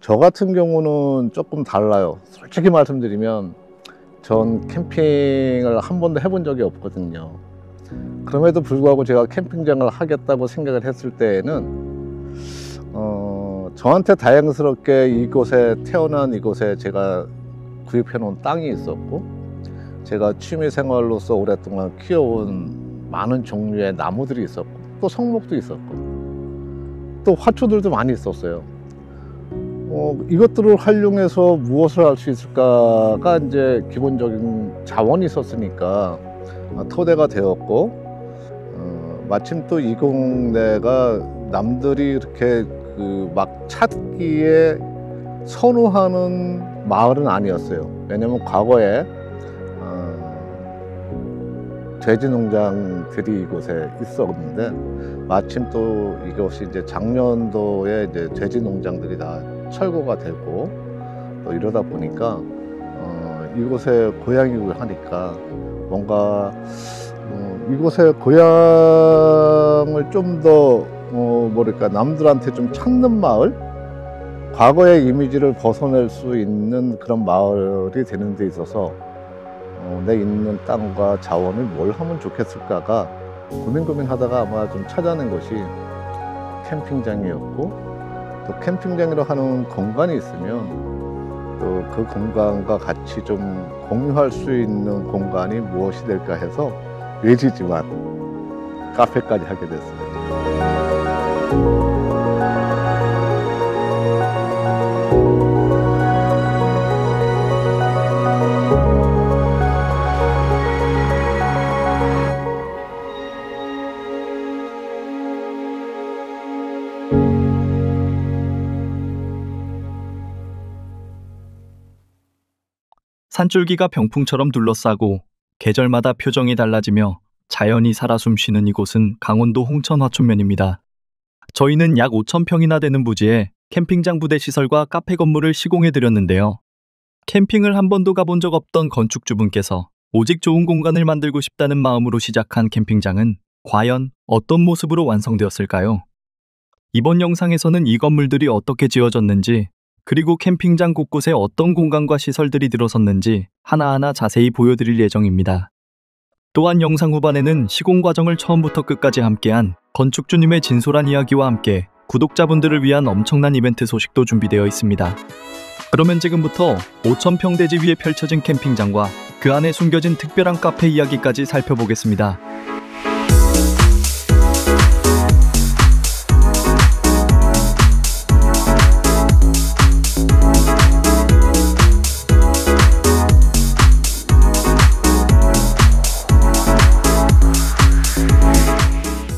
저 같은 경우는 조금 달라요. 솔직히 말씀드리면 전 캠핑을 한 번도 해본 적이 없거든요. 그럼에도 불구하고 제가 캠핑장을 하겠다고 생각을 했을 때에는 저한테 다행스럽게 이곳에 태어난 이곳에 제가 구입해 놓은 땅이 있었고, 제가 취미생활로서 오랫동안 키워온 많은 종류의 나무들이 있었고, 또 성목도 있었고, 또 화초들도 많이 있었어요. 이것들을 활용해서 무엇을 할 수 있을까가 이제 기본적인 자원이 있었으니까 토대가 되었고, 마침 또 이 동네가 남들이 이렇게 막 찾기에 선호하는 마을은 아니었어요. 왜냐면 과거에 돼지 농장들이 이곳에 있었는데, 마침 또 이것이 이제 작년도에 이제 돼지 농장들이 다 철거가 되고 또 이러다 보니까 이곳에 고향이고 하니까 뭔가 이곳에 고향을 좀 더 뭐랄까 남들한테 좀 찾는 마을, 과거의 이미지를 벗어낼 수 있는 그런 마을이 되는 데 있어서 내 있는 땅과 자원을 뭘 하면 좋겠을까가 고민하다가 아마 좀 찾아낸 것이 캠핑장이었고, 또 캠핑장으로 하는 공간이 있으면 또 그 공간과 같이 좀 공유할 수 있는 공간이 무엇이 될까 해서 외지지만 카페까지 하게 됐습니다. 산줄기가 병풍처럼 둘러싸고 계절마다 표정이 달라지며 자연이 살아 숨쉬는 이곳은 강원도 홍천 화촌면입니다. 저희는 약 5,000평이나 되는 부지에 캠핑장 부대 시설과 카페 건물을 시공해 드렸는데요. 캠핑을 한 번도 가본 적 없던 건축주분께서 오직 좋은 공간을 만들고 싶다는 마음으로 시작한 캠핑장은 과연 어떤 모습으로 완성되었을까요? 이번 영상에서는 이 건물들이 어떻게 지어졌는지, 그리고 캠핑장 곳곳에 어떤 공간과 시설들이 들어섰는지 하나하나 자세히 보여드릴 예정입니다. 또한 영상 후반에는 시공 과정을 처음부터 끝까지 함께한 건축주님의 진솔한 이야기와 함께 구독자분들을 위한 엄청난 이벤트 소식도 준비되어 있습니다. 그러면 지금부터 5,000평 대지 위에 펼쳐진 캠핑장과 그 안에 숨겨진 특별한 카페 이야기까지 살펴보겠습니다.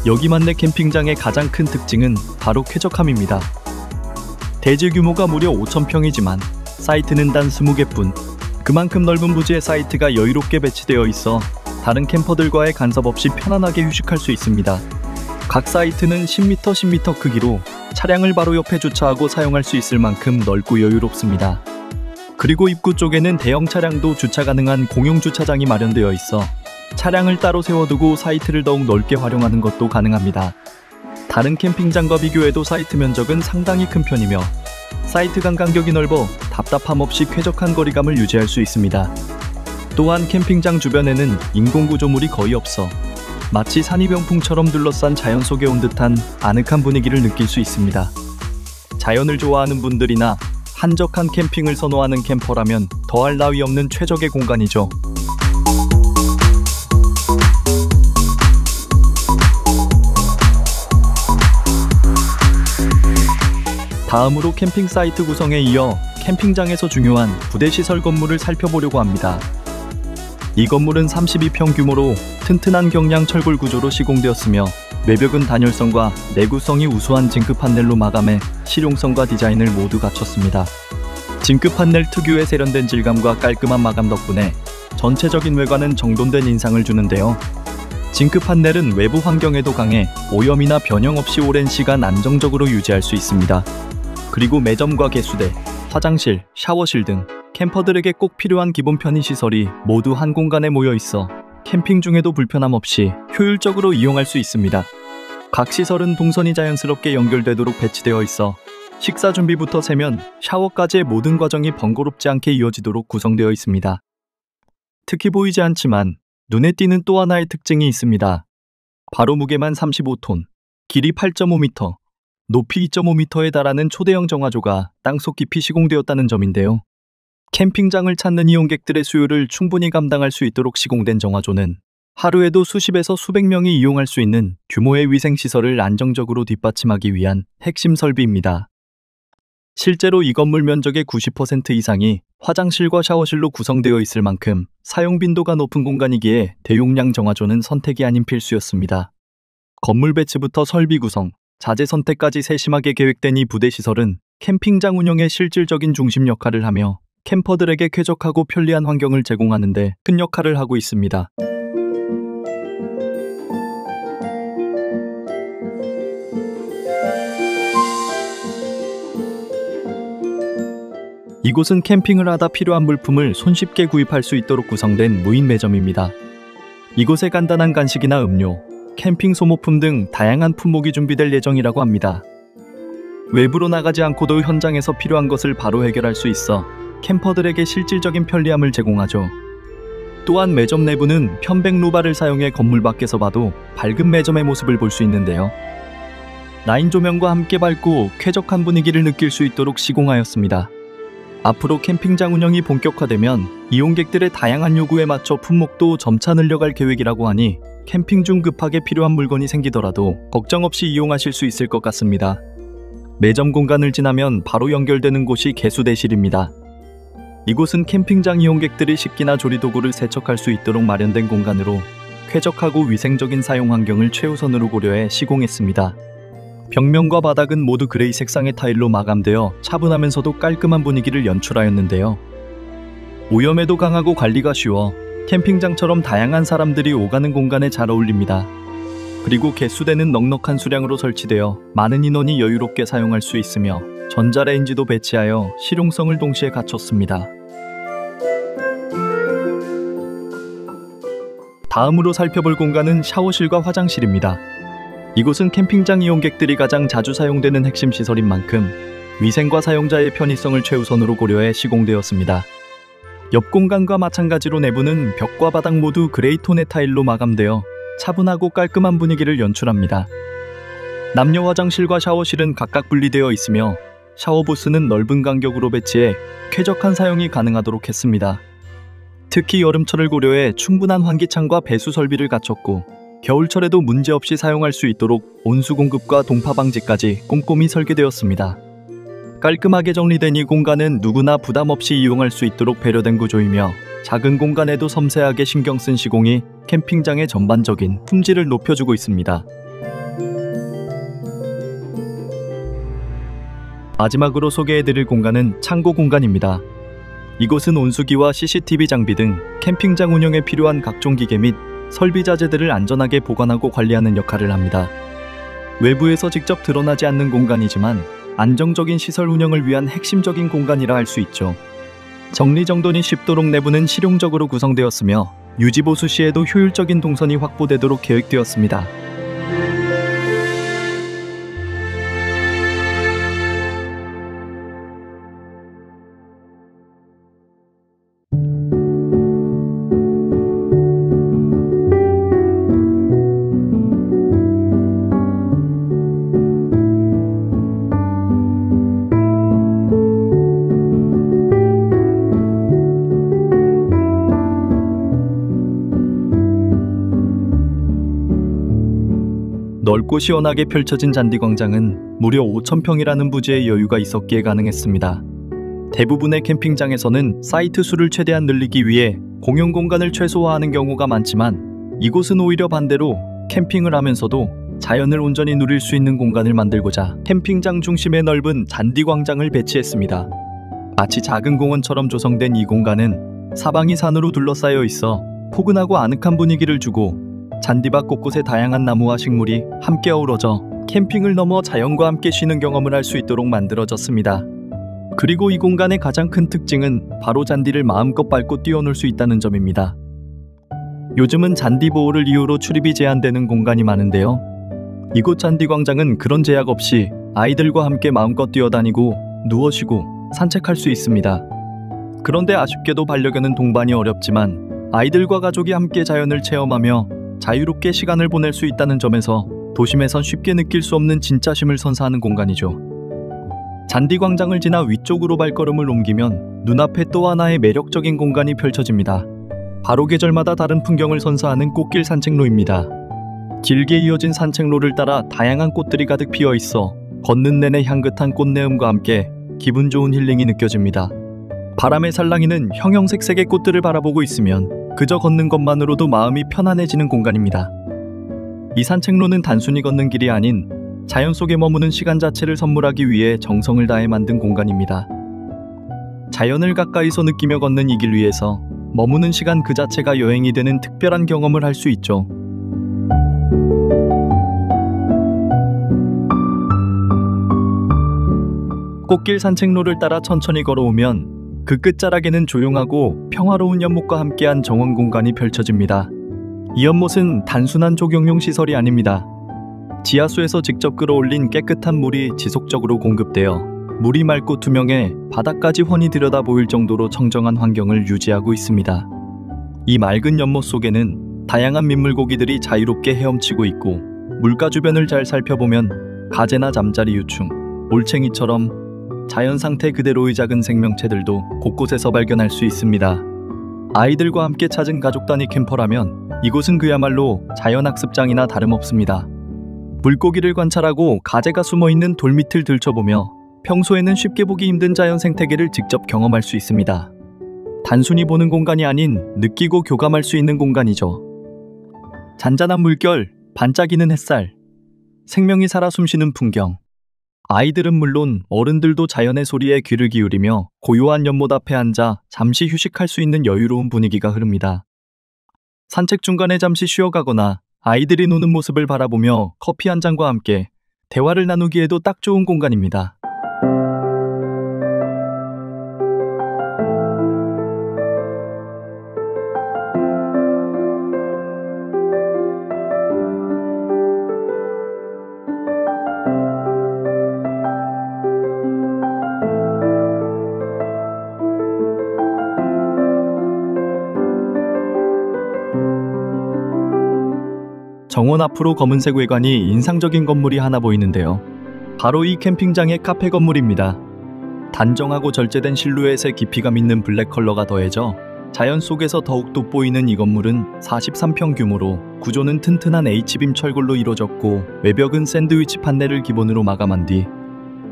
여기만내 캠핑장의 가장 큰 특징은 바로 쾌적함입니다. 대지 규모가 무려 5,000평이지만 사이트는 단 20개뿐. 그만큼 넓은 부지에 사이트가 여유롭게 배치되어 있어 다른 캠퍼들과의 간섭 없이 편안하게 휴식할 수 있습니다. 각 사이트는 10m, 10m 크기로 차량을 바로 옆에 주차하고 사용할 수 있을 만큼 넓고 여유롭습니다. 그리고 입구 쪽에는 대형 차량도 주차 가능한 공용 주차장이 마련되어 있어 차량을 따로 세워두고 사이트를 더욱 넓게 활용하는 것도 가능합니다. 다른 캠핑장과 비교해도 사이트 면적은 상당히 큰 편이며 사이트 간 간격이 넓어 답답함 없이 쾌적한 거리감을 유지할 수 있습니다. 또한 캠핑장 주변에는 인공구조물이 거의 없어 마치 산이병풍처럼 둘러싼 자연 속에 온 듯한 아늑한 분위기를 느낄 수 있습니다. 자연을 좋아하는 분들이나 한적한 캠핑을 선호하는 캠퍼라면 더할 나위 없는 최적의 공간이죠. 다음으로 캠핑 사이트 구성에 이어 캠핑장에서 중요한 부대시설 건물을 살펴보려고 합니다. 이 건물은 32평 규모로 튼튼한 경량 철골 구조로 시공되었으며 외벽은 단열성과 내구성이 우수한 징크 판넬로 마감해 실용성과 디자인을 모두 갖췄습니다. 징크 판넬 특유의 세련된 질감과 깔끔한 마감 덕분에 전체적인 외관은 정돈된 인상을 주는데요. 징크 판넬은 외부 환경에도 강해 오염이나 변형 없이 오랜 시간 안정적으로 유지할 수 있습니다. 그리고 매점과 개수대, 화장실, 샤워실 등 캠퍼들에게 꼭 필요한 기본 편의시설이 모두 한 공간에 모여 있어 캠핑 중에도 불편함 없이 효율적으로 이용할 수 있습니다. 각 시설은 동선이 자연스럽게 연결되도록 배치되어 있어 식사 준비부터 세면 샤워까지의 모든 과정이 번거롭지 않게 이어지도록 구성되어 있습니다. 특히 보이지 않지만 눈에 띄는 또 하나의 특징이 있습니다. 바로 무게만 35톤, 길이 8.5m, 높이 2.5m에 달하는 초대형 정화조가 땅속 깊이 시공되었다는 점인데요. 캠핑장을 찾는 이용객들의 수요를 충분히 감당할 수 있도록 시공된 정화조는 하루에도 수십에서 수백 명이 이용할 수 있는 규모의 위생시설을 안정적으로 뒷받침하기 위한 핵심 설비입니다. 실제로 이 건물 면적의 90% 이상이 화장실과 샤워실로 구성되어 있을 만큼 사용 빈도가 높은 공간이기에 대용량 정화조는 선택이 아닌 필수였습니다. 건물 배치부터 설비 구성, 자재 선택까지 세심하게 계획된 이 부대 시설은 캠핑장 운영의 실질적인 중심 역할을 하며 캠퍼들에게 쾌적하고 편리한 환경을 제공하는 데 큰 역할을 하고 있습니다. 이곳은 캠핑을 하다 필요한 물품을 손쉽게 구입할 수 있도록 구성된 무인 매점입니다. 이곳에 간단한 간식이나 음료, 캠핑 소모품 등 다양한 품목이 준비될 예정이라고 합니다. 외부로 나가지 않고도 현장에서 필요한 것을 바로 해결할 수 있어 캠퍼들에게 실질적인 편리함을 제공하죠. 또한 매점 내부는 편백루바를 사용해 건물 밖에서 봐도 밝은 매점의 모습을 볼 수 있는데요. 라인 조명과 함께 밝고 쾌적한 분위기를 느낄 수 있도록 시공하였습니다. 앞으로 캠핑장 운영이 본격화되면 이용객들의 다양한 요구에 맞춰 품목도 점차 늘려갈 계획이라고 하니 캠핑 중 급하게 필요한 물건이 생기더라도 걱정 없이 이용하실 수 있을 것 같습니다. 매점 공간을 지나면 바로 연결되는 곳이 개수대실입니다. 이곳은 캠핑장 이용객들이 식기나 조리도구를 세척할 수 있도록 마련된 공간으로 쾌적하고 위생적인 사용 환경을 최우선으로 고려해 시공했습니다. 벽면과 바닥은 모두 그레이 색상의 타일로 마감되어 차분하면서도 깔끔한 분위기를 연출하였는데요. 오염에도 강하고 관리가 쉬워 캠핑장처럼 다양한 사람들이 오가는 공간에 잘 어울립니다. 그리고 개수대는 넉넉한 수량으로 설치되어 많은 인원이 여유롭게 사용할 수 있으며 전자레인지도 배치하여 실용성을 동시에 갖췄습니다. 다음으로 살펴볼 공간은 샤워실과 화장실입니다. 이곳은 캠핑장 이용객들이 가장 자주 사용되는 핵심 시설인 만큼 위생과 사용자의 편의성을 최우선으로 고려해 시공되었습니다. 옆 공간과 마찬가지로 내부는 벽과 바닥 모두 그레이 톤의 타일로 마감되어 차분하고 깔끔한 분위기를 연출합니다. 남녀 화장실과 샤워실은 각각 분리되어 있으며 샤워부스는 넓은 간격으로 배치해 쾌적한 사용이 가능하도록 했습니다. 특히 여름철을 고려해 충분한 환기창과 배수 설비를 갖췄고 겨울철에도 문제없이 사용할 수 있도록 온수 공급과 동파 방지까지 꼼꼼히 설계되었습니다. 깔끔하게 정리된 이 공간은 누구나 부담 없이 이용할 수 있도록 배려된 구조이며 작은 공간에도 섬세하게 신경 쓴 시공이 캠핑장의 전반적인 품질을 높여주고 있습니다. 마지막으로 소개해드릴 공간은 창고 공간입니다. 이곳은 온수기와 CCTV 장비 등 캠핑장 운영에 필요한 각종 기계 및 설비 자재들을 안전하게 보관하고 관리하는 역할을 합니다. 외부에서 직접 드러나지 않는 공간이지만 안정적인 시설 운영을 위한 핵심적인 공간이라 할 수 있죠. 정리정돈이 쉽도록 내부는 실용적으로 구성되었으며 유지보수 시에도 효율적인 동선이 확보되도록 계획되었습니다. 넓고 시원하게 펼쳐진 잔디광장은 무려 5,000평이라는 부지의 여유가 있었기에 가능했습니다. 대부분의 캠핑장에서는 사이트 수를 최대한 늘리기 위해 공용 공간을 최소화하는 경우가 많지만 이곳은 오히려 반대로 캠핑을 하면서도 자연을 온전히 누릴 수 있는 공간을 만들고자 캠핑장 중심에 넓은 잔디광장을 배치했습니다. 마치 작은 공원처럼 조성된 이 공간은 사방이 산으로 둘러싸여 있어 포근하고 아늑한 분위기를 주고 잔디밭 곳곳에 다양한 나무와 식물이 함께 어우러져 캠핑을 넘어 자연과 함께 쉬는 경험을 할 수 있도록 만들어졌습니다. 그리고 이 공간의 가장 큰 특징은 바로 잔디를 마음껏 밟고 뛰어놀 수 있다는 점입니다. 요즘은 잔디 보호를 이유로 출입이 제한되는 공간이 많은데요. 이곳 잔디광장은 그런 제약 없이 아이들과 함께 마음껏 뛰어다니고 누워 쉬고 산책할 수 있습니다. 그런데 아쉽게도 반려견은 동반이 어렵지만 아이들과 가족이 함께 자연을 체험하며 자유롭게 시간을 보낼 수 있다는 점에서 도심에선 쉽게 느낄 수 없는 진짜심을 선사하는 공간이죠. 잔디광장을 지나 위쪽으로 발걸음을 옮기면 눈앞에 또 하나의 매력적인 공간이 펼쳐집니다. 바로 계절마다 다른 풍경을 선사하는 꽃길 산책로입니다. 길게 이어진 산책로를 따라 다양한 꽃들이 가득 피어 있어 걷는 내내 향긋한 꽃내음과 함께 기분 좋은 힐링이 느껴집니다. 바람에 살랑이는 형형색색의 꽃들을 바라보고 있으면 그저 걷는 것만으로도 마음이 편안해지는 공간입니다. 이 산책로는 단순히 걷는 길이 아닌 자연 속에 머무는 시간 자체를 선물하기 위해 정성을 다해 만든 공간입니다. 자연을 가까이서 느끼며 걷는 이 길 위에서 머무는 시간 그 자체가 여행이 되는 특별한 경험을 할 수 있죠. 꽃길 산책로를 따라 천천히 걸어오면 그 끝자락에는 조용하고 평화로운 연못과 함께한 정원 공간이 펼쳐집니다. 이 연못은 단순한 조경용 시설이 아닙니다. 지하수에서 직접 끌어올린 깨끗한 물이 지속적으로 공급되어 물이 맑고 투명해 바닥까지 훤히 들여다 보일 정도로 청정한 환경을 유지하고 있습니다. 이 맑은 연못 속에는 다양한 민물고기들이 자유롭게 헤엄치고 있고 물가 주변을 잘 살펴보면 가재나 잠자리 유충, 올챙이처럼 자연 상태 그대로의 작은 생명체들도 곳곳에서 발견할 수 있습니다. 아이들과 함께 찾은 가족 단위 캠퍼라면 이곳은 그야말로 자연학습장이나 다름없습니다. 물고기를 관찰하고 가재가 숨어있는 돌밑을 들춰보며 평소에는 쉽게 보기 힘든 자연 생태계를 직접 경험할 수 있습니다. 단순히 보는 공간이 아닌 느끼고 교감할 수 있는 공간이죠. 잔잔한 물결, 반짝이는 햇살, 생명이 살아 숨쉬는 풍경. 아이들은 물론 어른들도 자연의 소리에 귀를 기울이며 고요한 연못 앞에 앉아 잠시 휴식할 수 있는 여유로운 분위기가 흐릅니다. 산책 중간에 잠시 쉬어가거나 아이들이 노는 모습을 바라보며 커피 한 잔과 함께 대화를 나누기에도 딱 좋은 공간입니다. 정원 앞으로 검은색 외관이 인상적인 건물이 하나 보이는데요. 바로 이 캠핑장의 카페 건물입니다. 단정하고 절제된 실루엣에 깊이감 있는 블랙 컬러가 더해져 자연 속에서 더욱 돋보이는 이 건물은 43평 규모로 구조는 튼튼한 H빔 철골로 이루어졌고 외벽은 샌드위치 판넬을 기본으로 마감한 뒤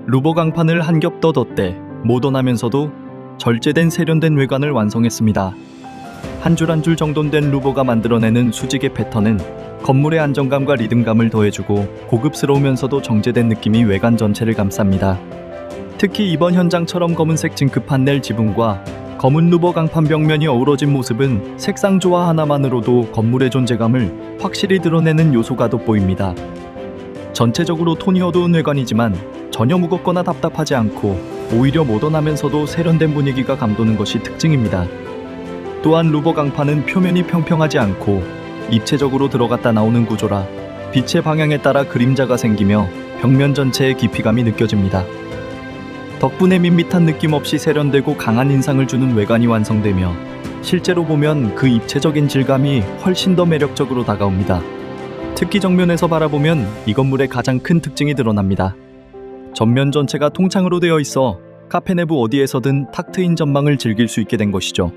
루버 강판을 한 겹 더 덧대 모던하면서도 절제된 세련된 외관을 완성했습니다. 한 줄 한 줄 정돈된 루버가 만들어내는 수직의 패턴은 건물의 안정감과 리듬감을 더해주고 고급스러우면서도 정제된 느낌이 외관 전체를 감쌉니다. 특히 이번 현장처럼 검은색 징크 판넬 지붕과 검은 루버 강판 벽면이 어우러진 모습은 색상 조화 하나만으로도 건물의 존재감을 확실히 드러내는 요소가 돋보입니다. 전체적으로 톤이 어두운 외관이지만 전혀 무겁거나 답답하지 않고 오히려 모던하면서도 세련된 분위기가 감도는 것이 특징입니다. 또한 루버 강판은 표면이 평평하지 않고 입체적으로 들어갔다 나오는 구조라 빛의 방향에 따라 그림자가 생기며 벽면 전체의 깊이감이 느껴집니다. 덕분에 밋밋한 느낌 없이 세련되고 강한 인상을 주는 외관이 완성되며 실제로 보면 그 입체적인 질감이 훨씬 더 매력적으로 다가옵니다. 특히 정면에서 바라보면 이 건물의 가장 큰 특징이 드러납니다. 전면 전체가 통창으로 되어 있어 카페 내부 어디에서든 탁 트인 전망을 즐길 수 있게 된 것이죠.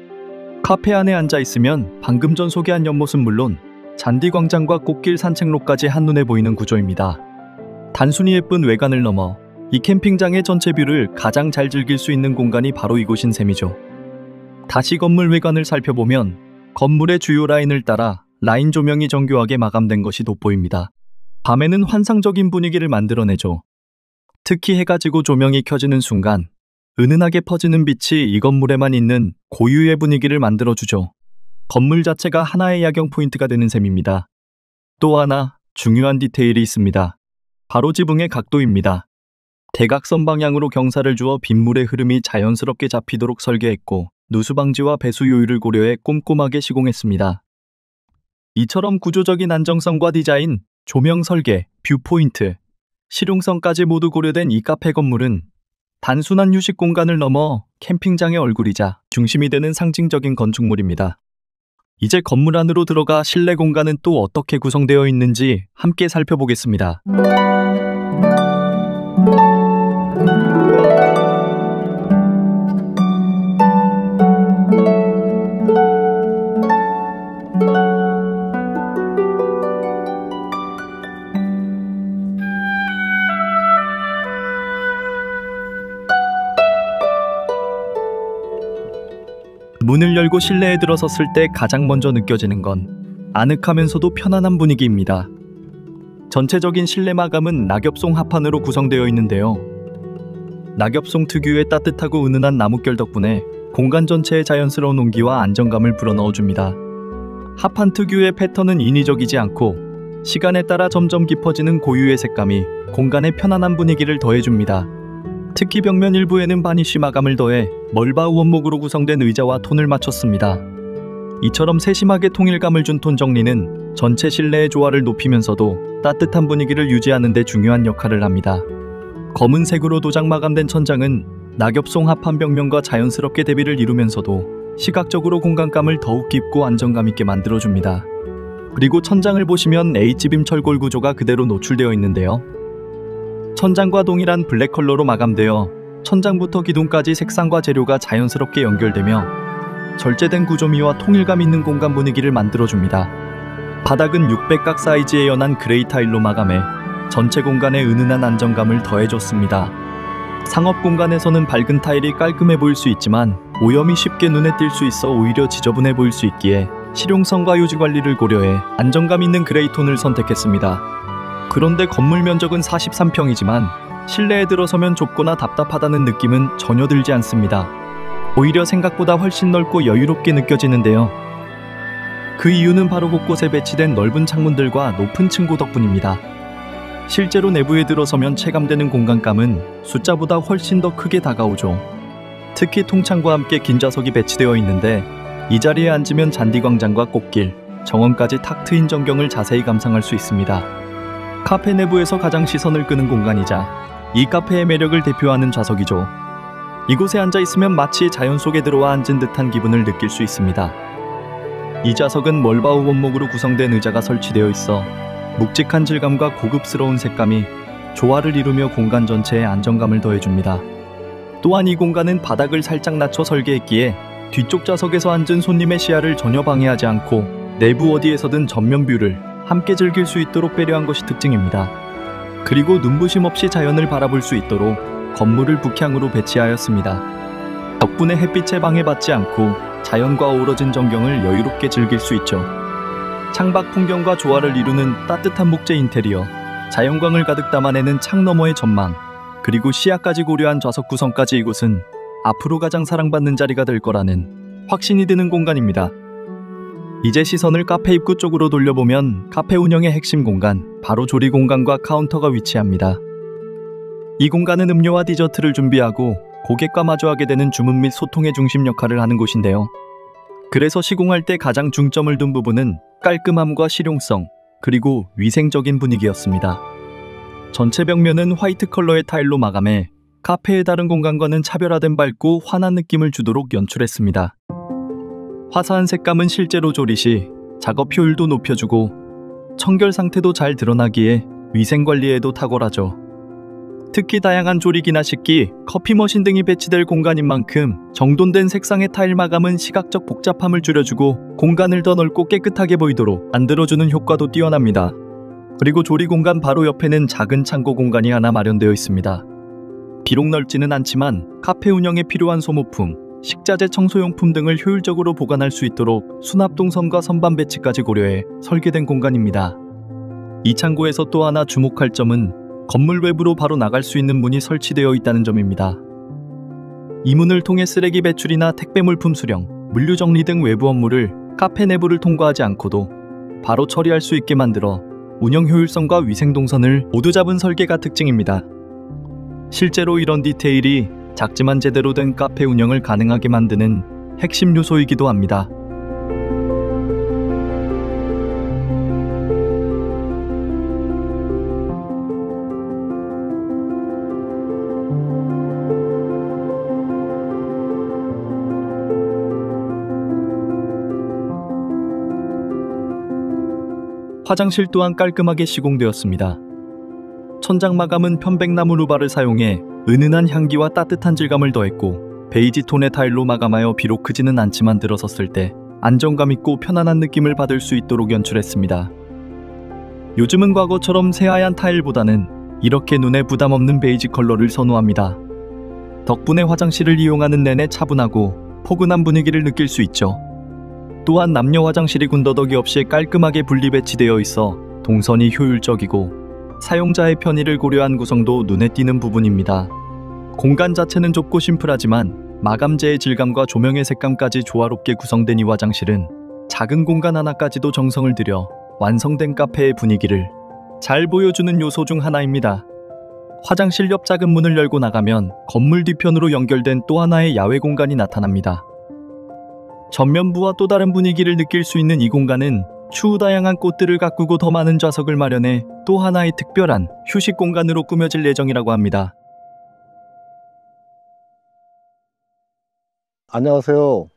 카페 안에 앉아 있으면 방금 전 소개한 연못은 물론 잔디광장과 꽃길 산책로까지 한눈에 보이는 구조입니다. 단순히 예쁜 외관을 넘어 이 캠핑장의 전체 뷰를 가장 잘 즐길 수 있는 공간이 바로 이곳인 셈이죠. 다시 건물 외관을 살펴보면 건물의 주요 라인을 따라 라인 조명이 정교하게 마감된 것이 돋보입니다. 밤에는 환상적인 분위기를 만들어내죠. 특히 해가 지고 조명이 켜지는 순간 은은하게 퍼지는 빛이 이 건물에만 있는 고유의 분위기를 만들어주죠. 건물 자체가 하나의 야경 포인트가 되는 셈입니다. 또 하나 중요한 디테일이 있습니다. 바로 지붕의 각도입니다. 대각선 방향으로 경사를 주어 빗물의 흐름이 자연스럽게 잡히도록 설계했고 누수 방지와 배수 요율을 고려해 꼼꼼하게 시공했습니다. 이처럼 구조적인 안정성과 디자인, 조명 설계, 뷰 포인트, 실용성까지 모두 고려된 이 카페 건물은 단순한 휴식 공간을 넘어 캠핑장의 얼굴이자 중심이 되는 상징적인 건축물입니다. 이제 건물 안으로 들어가 실내 공간은 또 어떻게 구성되어 있는지 함께 살펴보겠습니다. 문을 열고 실내에 들어섰을 때 가장 먼저 느껴지는 건 아늑하면서도 편안한 분위기입니다. 전체적인 실내 마감은 낙엽송 합판으로 구성되어 있는데요. 낙엽송 특유의 따뜻하고 은은한 나뭇결 덕분에 공간 전체에 자연스러운 온기와 안정감을 불어넣어줍니다. 합판 특유의 패턴은 인위적이지 않고 시간에 따라 점점 깊어지는 고유의 색감이 공간에 편안한 분위기를 더해줍니다. 특히 벽면 일부에는 바니쉬 마감을 더해 멀바우 원목으로 구성된 의자와 톤을 맞췄습니다. 이처럼 세심하게 통일감을 준 톤 정리는 전체 실내의 조화를 높이면서도 따뜻한 분위기를 유지하는 데 중요한 역할을 합니다. 검은색으로 도장 마감된 천장은 낙엽송 합판 벽면과 자연스럽게 대비를 이루면서도 시각적으로 공간감을 더욱 깊고 안정감 있게 만들어줍니다. 그리고 천장을 보시면 H빔 철골 구조가 그대로 노출되어 있는데요. 천장과 동일한 블랙 컬러로 마감되어 천장부터 기둥까지 색상과 재료가 자연스럽게 연결되며 절제된 구조미와 통일감 있는 공간 분위기를 만들어줍니다. 바닥은 600각 사이즈의 연한 그레이 타일로 마감해 전체 공간에 은은한 안정감을 더해줬습니다. 상업 공간에서는 밝은 타일이 깔끔해 보일 수 있지만 오염이 쉽게 눈에 띌 수 있어 오히려 지저분해 보일 수 있기에 실용성과 유지 관리를 고려해 안정감 있는 그레이 톤을 선택했습니다. 그런데 건물 면적은 43평이지만 실내에 들어서면 좁거나 답답하다는 느낌은 전혀 들지 않습니다. 오히려 생각보다 훨씬 넓고 여유롭게 느껴지는데요. 그 이유는 바로 곳곳에 배치된 넓은 창문들과 높은 층고 덕분입니다. 실제로 내부에 들어서면 체감되는 공간감은 숫자보다 훨씬 더 크게 다가오죠. 특히 통창과 함께 긴 좌석이 배치되어 있는데 이 자리에 앉으면 잔디광장과 꽃길, 정원까지 탁 트인 전경을 자세히 감상할 수 있습니다. 카페 내부에서 가장 시선을 끄는 공간이자 이 카페의 매력을 대표하는 좌석이죠. 이곳에 앉아있으면 마치 자연 속에 들어와 앉은 듯한 기분을 느낄 수 있습니다. 이 좌석은 멀바우 원목으로 구성된 의자가 설치되어 있어 묵직한 질감과 고급스러운 색감이 조화를 이루며 공간 전체에 안정감을 더해줍니다. 또한 이 공간은 바닥을 살짝 낮춰 설계했기에 뒤쪽 좌석에서 앉은 손님의 시야를 전혀 방해하지 않고 내부 어디에서든 전면 뷰를 함께 즐길 수 있도록 배려한 것이 특징입니다. 그리고 눈부심 없이 자연을 바라볼 수 있도록 건물을 북향으로 배치하였습니다. 덕분에 햇빛에 방해받지 않고 자연과 어우러진 전경을 여유롭게 즐길 수 있죠. 창밖 풍경과 조화를 이루는 따뜻한 목재 인테리어, 자연광을 가득 담아내는 창 너머의 전망, 그리고 시야까지 고려한 좌석 구성까지 이곳은 앞으로 가장 사랑받는 자리가 될 거라는 확신이 드는 공간입니다. 이제 시선을 카페 입구 쪽으로 돌려보면 카페 운영의 핵심 공간, 바로 조리 공간과 카운터가 위치합니다. 이 공간은 음료와 디저트를 준비하고 고객과 마주하게 되는 주문 및 소통의 중심 역할을 하는 곳인데요. 그래서 시공할 때 가장 중점을 둔 부분은 깔끔함과 실용성, 그리고 위생적인 분위기였습니다. 전체 벽면은 화이트 컬러의 타일로 마감해 카페의 다른 공간과는 차별화된 밝고 환한 느낌을 주도록 연출했습니다. 화사한 색감은 실제로 조리 시 작업 효율도 높여주고 청결 상태도 잘 드러나기에 위생관리에도 탁월하죠. 특히 다양한 조리기나 식기, 커피 머신 등이 배치될 공간인 만큼 정돈된 색상의 타일 마감은 시각적 복잡함을 줄여주고 공간을 더 넓고 깨끗하게 보이도록 만들어주는 효과도 뛰어납니다. 그리고 조리 공간 바로 옆에는 작은 창고 공간이 하나 마련되어 있습니다. 비록 넓지는 않지만 카페 운영에 필요한 소모품, 식자재 청소용품 등을 효율적으로 보관할 수 있도록 수납 동선과 선반 배치까지 고려해 설계된 공간입니다. 이 창고에서 또 하나 주목할 점은 건물 외부로 바로 나갈 수 있는 문이 설치되어 있다는 점입니다. 이 문을 통해 쓰레기 배출이나 택배 물품 수령, 물류 정리 등 외부 업무를 카페 내부를 통과하지 않고도 바로 처리할 수 있게 만들어 운영 효율성과 위생 동선을 모두 잡은 설계가 특징입니다. 실제로 이런 디테일이 작지만 제대로 된 카페 운영을 가능하게 만드는 핵심 요소이기도 합니다. 화장실 또한 깔끔하게 시공되었습니다. 천장 마감은 편백나무 루바를 사용해 은은한 향기와 따뜻한 질감을 더했고, 베이지 톤의 타일로 마감하여 비록 크지는 않지만 들어섰을 때 안정감 있고 편안한 느낌을 받을 수 있도록 연출했습니다. 요즘은 과거처럼 새하얀 타일보다는 이렇게 눈에 부담 없는 베이지 컬러를 선호합니다. 덕분에 화장실을 이용하는 내내 차분하고 포근한 분위기를 느낄 수 있죠. 또한 남녀 화장실이 군더더기 없이 깔끔하게 분리 배치되어 있어 동선이 효율적이고 사용자의 편의를 고려한 구성도 눈에 띄는 부분입니다. 공간 자체는 좁고 심플하지만 마감재의 질감과 조명의 색감까지 조화롭게 구성된 이 화장실은 작은 공간 하나까지도 정성을 들여 완성된 카페의 분위기를 잘 보여주는 요소 중 하나입니다. 화장실 옆 작은 문을 열고 나가면 건물 뒤편으로 연결된 또 하나의 야외 공간이 나타납니다. 전면부와 또 다른 분위기를 느낄 수 있는 이 공간은 추후 다양한 꽃들을 가꾸고 더 많은 좌석을 마련해 또 하나의 특별한 휴식 공간으로 꾸며질 예정이라고 합니다. 안녕하세요.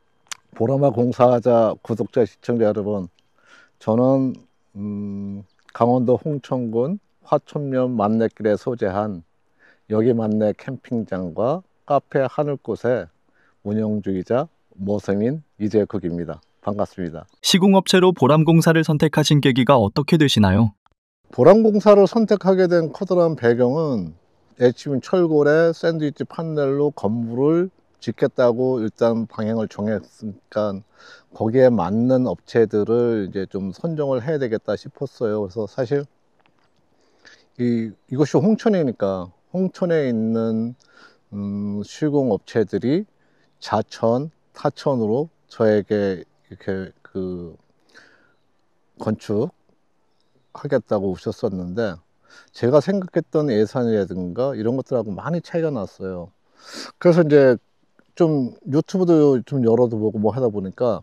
보라마 공사하자 구독자 시청자 여러분, 저는 강원도 홍천군 화천면 만내길에 소재한 여기 만내 캠핑장과 카페 하늘꽃의 운영주이자 모성인 이재국입니다. 반갑습니다. 시공업체로 보람공사를 선택하신 계기가 어떻게 되시나요? 보람공사를 선택하게 된 커다란 배경은 HB 철골의 샌드위치 판넬로 건물을 짓겠다고 일단 방향을 정했으니까 거기에 맞는 업체들을 이제 좀 선정을 해야 되겠다 싶었어요. 그래서 사실 이것이 홍천이니까 홍천에 있는 시공업체들이 자천, 타천으로 저에게 이렇게 건축하겠다고 오셨었는데, 제가 생각했던 예산이라든가 이런 것들하고 많이 차이가 났어요. 그래서 이제 좀 유튜브도 좀 열어도 보고 뭐 하다 보니까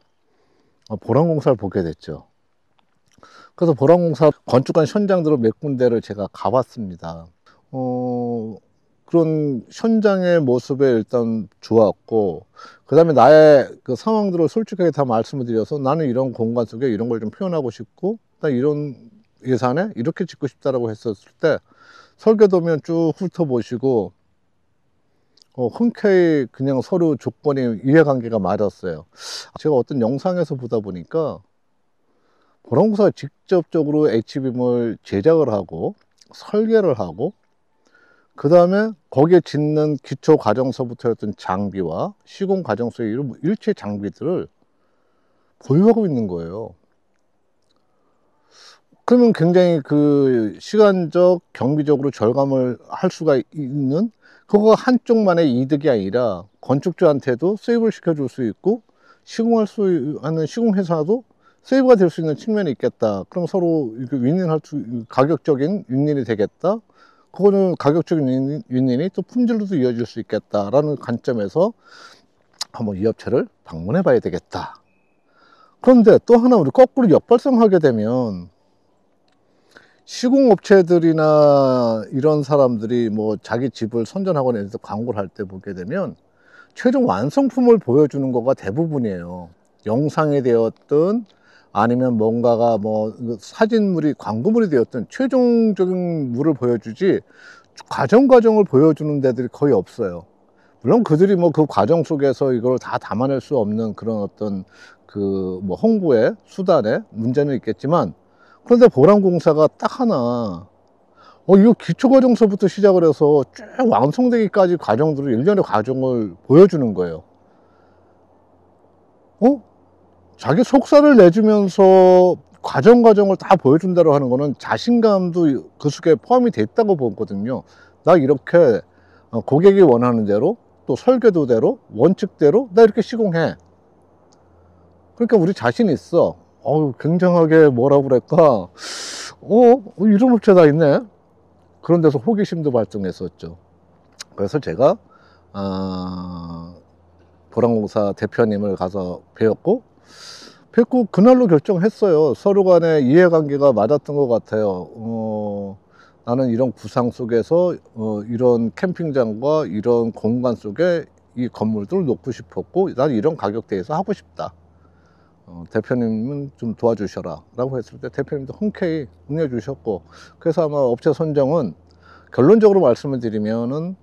보람공사를 보게 됐죠. 그래서 보람공사 건축관 현장들을 몇 군데를 제가 가봤습니다. 그런 현장의 모습에 일단 좋았고, 그 다음에 나의 그 상황들을 솔직하게 다 말씀을 드려서 나는 이런 공간 속에 이런 걸 좀 표현하고 싶고, 이런 예산에 이렇게 짓고 싶다라고 했었을 때 설계도면 쭉 훑어보시고 흔쾌히 그냥 서로 조건이 이해관계가 맞았어요. 제가 어떤 영상에서 보다 보니까 보람공사가 직접적으로 H빔을 제작을 하고 설계를 하고, 그 다음에 거기에 짓는 기초 과정서부터 했던 장비와 시공 과정서의 이런 일체 장비들을 보유하고 있는 거예요. 그러면 굉장히 그 시간적, 경비적으로 절감을 할 수가 있는, 그거 한쪽만의 이득이 아니라 건축주한테도 세이브를 시켜줄 수 있고 시공할 수 하는 시공회사도 세이브가 될 수 있는 측면이 있겠다. 그럼 서로 윈윈할 수, 가격적인 윈윈이 되겠다. 그거는 가격적인 윈윈이 또 품질로도 이어질 수 있겠다라는 관점에서 한번 이 업체를 방문해 봐야 되겠다. 그런데 또 하나 우리 거꾸로 역발상하게 되면 시공업체들이나 이런 사람들이 뭐 자기 집을 선전하거나 해서 광고를 할 때 보게 되면 최종 완성품을 보여주는 거가 대부분이에요. 영상이 되었든 아니면 뭔가가 뭐 사진물이 광고물이 되었든 최종적인 물을 보여주지 과정을 보여주는 데들이 거의 없어요. 물론 그들이 뭐 그 과정 속에서 이걸 다 담아낼 수 없는 그런 어떤 그 뭐 홍보의 수단에 문제는 있겠지만, 그런데 보람공사가 딱 하나 이거 기초과정서부터 시작을 해서 쭉 완성되기까지 과정들을 일련의 과정을 보여주는 거예요. 자기 속살을 내주면서 과정을 다 보여준다고 하는 거는 자신감도 그 속에 포함이 됐다고 보거든요. 나 이렇게 고객이 원하는 대로, 또 설계도대로, 원칙대로 나 이렇게 시공해. 그러니까 우리 자신 있어. 굉장하게 뭐라 그럴까, 이런 업체가 있네. 그런 데서 호기심도 발동했었죠. 그래서 제가 보람공사 대표님을 가서 뵙고 그날로 결정했어요. 서로 간에 이해관계가 맞았던 것 같아요. 나는 이런 구상 속에서 이런 캠핑장과 이런 공간 속에 이 건물들을 놓고 싶었고, 난 이런 가격대에서 하고 싶다. 대표님은 좀 도와주셔라 라고 했을 때 대표님도 흔쾌히 응해주셨고, 그래서 아마 업체 선정은 결론적으로 말씀을 드리면은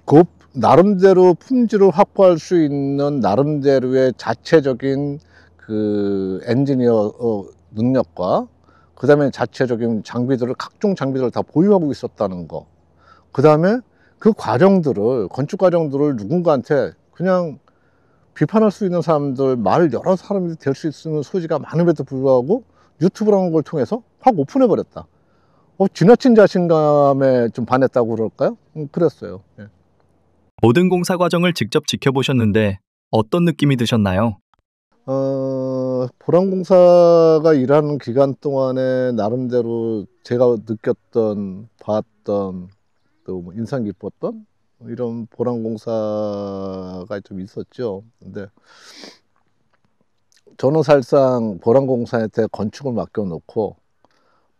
그 나름대로 품질을 확보할 수 있는 나름대로의 자체적인 그 엔지니어 능력과 그 다음에 자체적인 장비들을, 각종 장비들을 다 보유하고 있었다는 거, 그 다음에 그 과정들을, 건축 과정들을 누군가한테 그냥 비판할 수 있는 사람들, 말 여러 사람이 될 수 있는 소지가 많음에도 불구하고 유튜브라는 걸 통해서 확 오픈해 버렸다. 지나친 자신감에 좀 반했다고 그럴까요? 그랬어요. 예. 모든 공사 과정을 직접 지켜보셨는데 어떤 느낌이 드셨나요? 보람공사가 일하는 기간 동안에 나름대로 제가 느꼈던, 봤던, 또 뭐 인상 깊었던 이런 보람공사가 좀 있었죠. 근데 저는 사실상 보람공사한테 건축을 맡겨놓고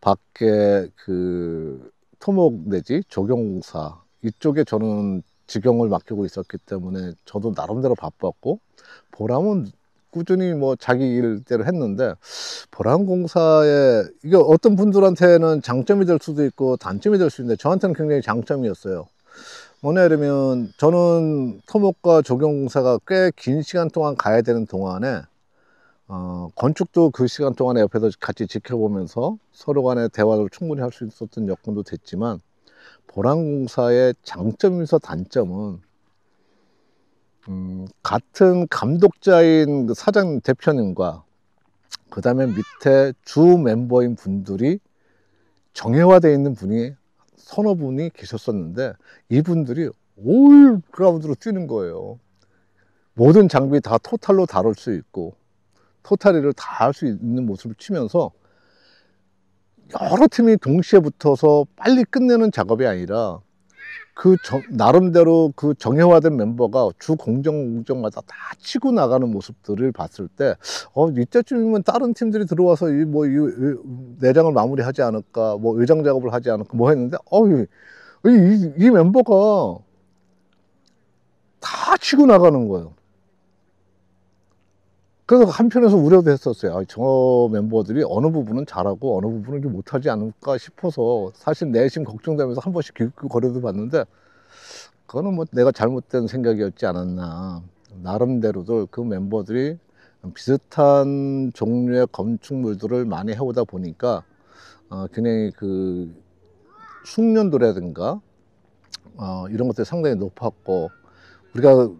밖에 그 토목 내지 조경공사 이쪽에 저는 직영을 맡기고 있었기 때문에 저도 나름대로 바빴고, 보람은 꾸준히 뭐 자기 일대로 했는데, 보람공사에 이게 어떤 분들한테는 장점이 될 수도 있고 단점이 될 수 있는데 저한테는 굉장히 장점이었어요. 뭐냐면 저는 토목과 조경공사가 꽤 긴 시간 동안 가야 되는 동안에 건축도 그 시간 동안에 옆에서 같이 지켜보면서 서로 간의 대화를 충분히 할 수 있었던 여건도 됐지만, 보람공사의 장점이면서 단점은 같은 감독자인 그 사장 대표님과 그 다음에 밑에 주 멤버인 분들이 정예화되어 있는 분이 서너 분이 계셨었는데, 이분들이 올라운드로 뛰는 거예요. 모든 장비 다 토탈로 다룰 수 있고 토탈리를 다 할 수 있는 모습을 치면서 여러 팀이 동시에 붙어서 빨리 끝내는 작업이 아니라 나름대로 그 정예화된 멤버가 주 공정마다 다 치고 나가는 모습들을 봤을 때, 이때쯤이면 다른 팀들이 들어와서 이 내장을 마무리하지 않을까, 뭐 의장 작업을 하지 않을까, 뭐 했는데, 이 멤버가 다 치고 나가는 거예요. 그래서 한편에서 우려도 했었어요. 저 멤버들이 어느 부분은 잘하고 어느 부분은 좀 못하지 않을까 싶어서 사실 내심 걱정되면서 한 번씩 기웃거려도 봤는데, 그거는 뭐 내가 잘못된 생각이었지 않았나. 나름대로들 그 멤버들이 비슷한 종류의 건축물들을 많이 해오다 보니까 굉장히 그 숙련도라든가 이런 것들이 상당히 높았고, 우리가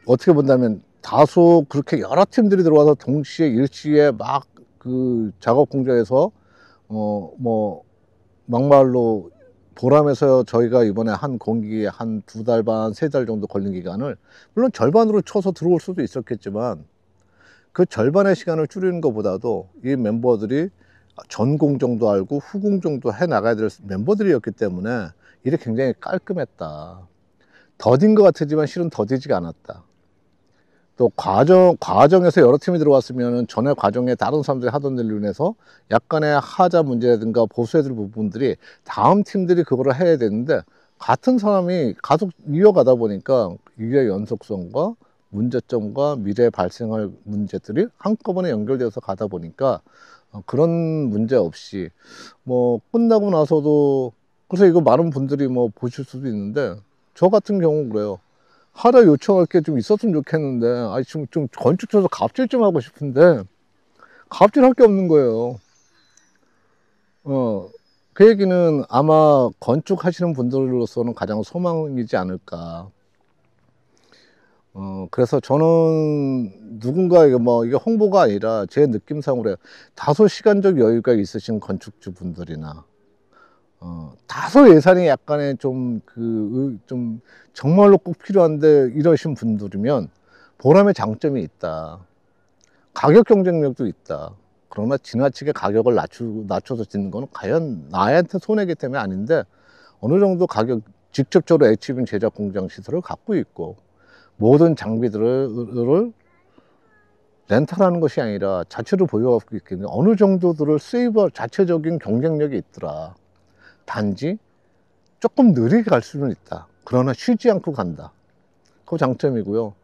어떻게 본다면 다소 그렇게 여러 팀들이 들어와서 동시에 일시에 막 그 작업 공장에서 뭐 막말로 보람에서 저희가 이번에 한 공기에 한 2달 반, 3달 정도 걸린 기간을 물론 절반으로 쳐서 들어올 수도 있었겠지만, 그 절반의 시간을 줄이는 것보다도 이 멤버들이 전공정도 알고 후공정도 해 나가야 될 멤버들이었기 때문에 일이 굉장히 깔끔했다. 더딘 것 같지만 실은 더디지가 않았다. 또 과정에서 여러 팀이 들어왔으면 전에 과정에 다른 사람들이 하던 일로 인해서 약간의 하자 문제라든가 보수해야 될 부분들이 다음 팀들이 그거를 해야 되는데, 같은 사람이 계속 이어가다 보니까 일의 연속성과 문제점과 미래에 발생할 문제들이 한꺼번에 연결되어서 가다 보니까 그런 문제 없이 뭐 끝나고 나서도, 그래서 이거 많은 분들이 뭐 보실 수도 있는데, 저 같은 경우 그래요. 하나 요청할 게 좀 있었으면 좋겠는데, 지금 좀 건축 쳐서 갑질 좀 하고 싶은데 갑질할 게 없는 거예요. 그 얘기는 아마 건축하시는 분들로서는 가장 소망이지 않을까. 그래서 저는 누군가에게 이게 홍보가 아니라 제 느낌상으로 다소 시간적 여유가 있으신 건축주 분들이나 다소 예산이 약간의 좀 정말로 꼭 필요한데 이러신 분들이면 보람의 장점이 있다. 가격 경쟁력도 있다. 그러나 지나치게 가격을 낮춰서 짓는 거는 과연 나한테 손해기 때문에 아닌데, 어느 정도 가격, 직접적으로 HBM 제작 공장 시설을 갖고 있고 모든 장비들을 렌탈하는 것이 아니라 자체로 보유하고 있기 때문에 어느 정도들을 세이브할 자체적인 경쟁력이 있더라. 단지 조금 느리게 갈 수는 있다. 그러나 쉬지 않고 간다. 그 장점이고요.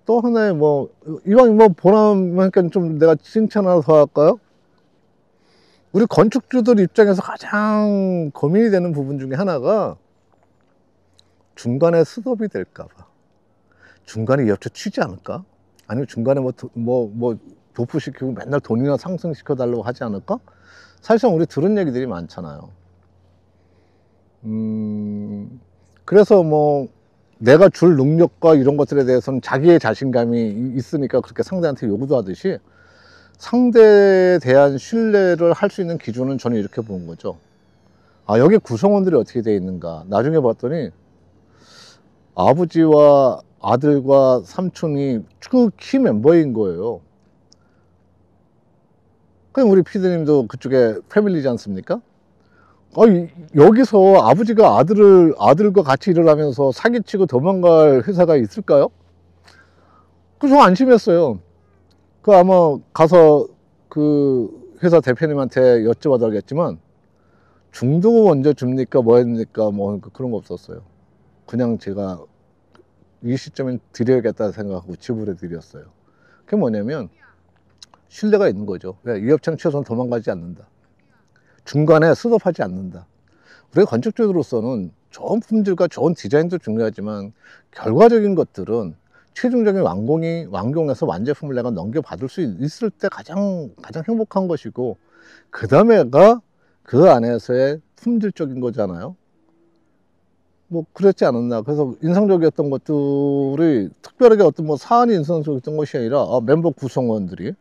또 하나의 뭐 이왕 뭐 보람하니까 좀 내가 칭찬 하나 더 할까요? 우리 건축주들 입장에서 가장 고민이 되는 부분 중에 하나가 중간에 스톱이 될까 봐. 중간에 이 업체 치지 않을까? 아니면 중간에 뭐 도프시키고 맨날 돈이나 상승시켜 달라고 하지 않을까? 사실상 우리 들은 얘기들이 많잖아요. 그래서 뭐 내가 줄 능력과 이런 것들에 대해서는 자기의 자신감이 있으니까 그렇게 상대한테 요구도 하듯이, 상대에 대한 신뢰를 할 수 있는 기준은 저는 이렇게 보는 거죠. 아, 여기 구성원들이 어떻게 되어 있는가. 나중에 봤더니 아버지와 아들과 삼촌이 그 키 멤버인 거예요. 그럼 우리 피디님도 그쪽에 패밀리지 않습니까? 여기서 아버지가 아들과 같이 일을 하면서 사기치고 도망갈 회사가 있을까요? 그래서 안심했어요. 아마 가서 그 회사 대표님한테 여쭤봐야겠지만, 중도 언제 줍니까? 뭐 했습니까? 뭐 그런 거 없었어요. 그냥 제가 이 시점에 드려야겠다 생각하고 지불해 드렸어요. 그게 뭐냐면 신뢰가 있는 거죠. 이 업체는 최소한 도망가지 않는다. 중간에 스톱하지 않는다. 우리가 건축주로서는 좋은 품질과 좋은 디자인도 중요하지만 결과적인 것들은 최종적인 완공해서 완제품을 내가 넘겨받을 수 있을 때 가장 행복한 것이고, 그 다음에가 그 안에서의 품질적인 거잖아요. 뭐 그랬지 않았나. 그래서 인상적이었던 것들이 특별하게 어떤 뭐 사안이 인상적이었던 것이 아니라 멤버 구성원들이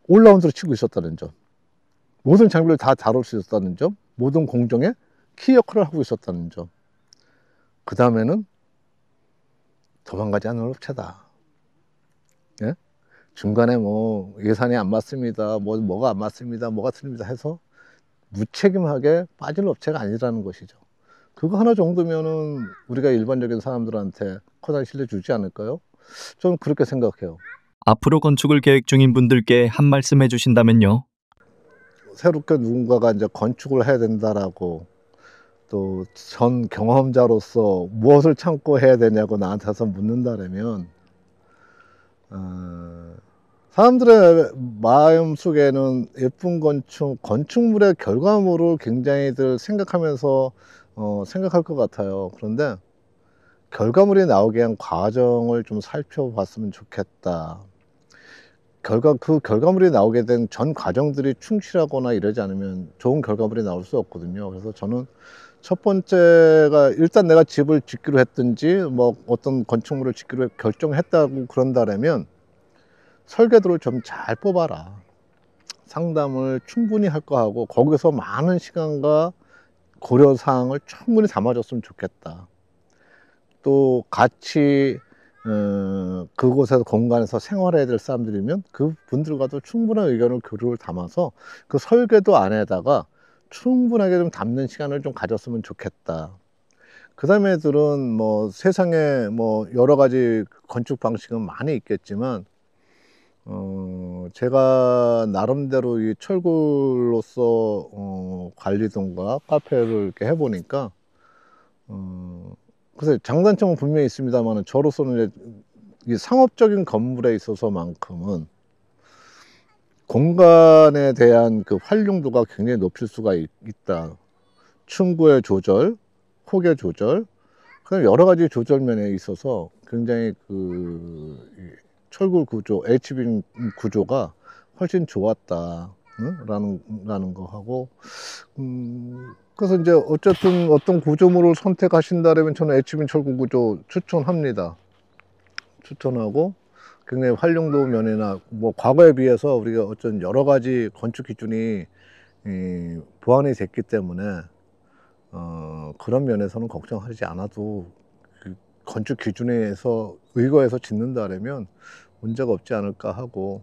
올라운드로 치고 있었다는 점, 모든 장비를 다 다룰 수 있었다는 점, 모든 공정에 키 역할을 하고 있었다는 점, 그 다음에는 도망가지 않는 업체다. 예? 중간에 뭐 예산이 안 맞습니다, 뭐가 안 맞습니다, 뭐가 틀립니다 해서 무책임하게 빠질 업체가 아니라는 것이죠. 그거 하나 정도면은 우리가 일반적인 사람들한테 커다란 신뢰 주지 않을까요? 저는 그렇게 생각해요. 앞으로 건축을 계획 중인 분들께 한 말씀 해주신다면요? 새롭게 누군가가 이제 건축을 해야 된다라고, 또 전 경험자로서 무엇을 참고 해야 되냐고 나한테 와서 묻는다면, 사람들의 마음 속에는 예쁜 건축물의 결과물을 굉장히들 생각하면서 생각할 것 같아요. 그런데 결과물이 나오게 한 과정을 좀 살펴봤으면 좋겠다. 그 결과물이 나오게 된 전 과정들이 충실하거나 이러지 않으면 좋은 결과물이 나올 수 없거든요. 그래서 저는 첫 번째가, 일단 내가 집을 짓기로 했든지 뭐 어떤 건축물을 짓기로 결정했다고 그런다면 설계도를 좀 잘 뽑아라. 상담을 충분히 할 거 하고 거기서 많은 시간과 고려사항을 충분히 담아줬으면 좋겠다. 또 같이 그곳에서 공간에서 생활해야 될 사람들이면 그분들과도 충분한 의견을 교류를 담아서 그 설계도 안에다가 충분하게 좀 담는 시간을 좀 가졌으면 좋겠다. 그 다음에 들은 뭐 세상에 뭐 여러 가지 건축 방식은 많이 있겠지만, 제가 나름대로 이 철골로서 관리동과 카페를 이렇게 해보니까, 그래서 장단점은 분명히 있습니다만, 저로서는 이제 이 상업적인 건물에 있어서만큼은 공간에 대한 그 활용도가 굉장히 높일 수가 있다. 층고의 조절, 폭의 조절, 그다음 여러 가지 조절면에 있어서 굉장히 그 철골 구조, H빔 구조가 훨씬 좋았다. 라는 거 하고, 그래서 이제 어쨌든 어떤 구조물을 선택하신다면 저는 H빔 철골 구조 추천합니다. 추천하고, 굉장히 활용도 면이나 뭐 과거에 비해서 우리가 어쩐 여러 가지 건축 기준이 보완이 됐기 때문에 그런 면에서는 걱정하지 않아도 그 건축 기준에서 의거해서 짓는다면 문제가 없지 않을까 하고,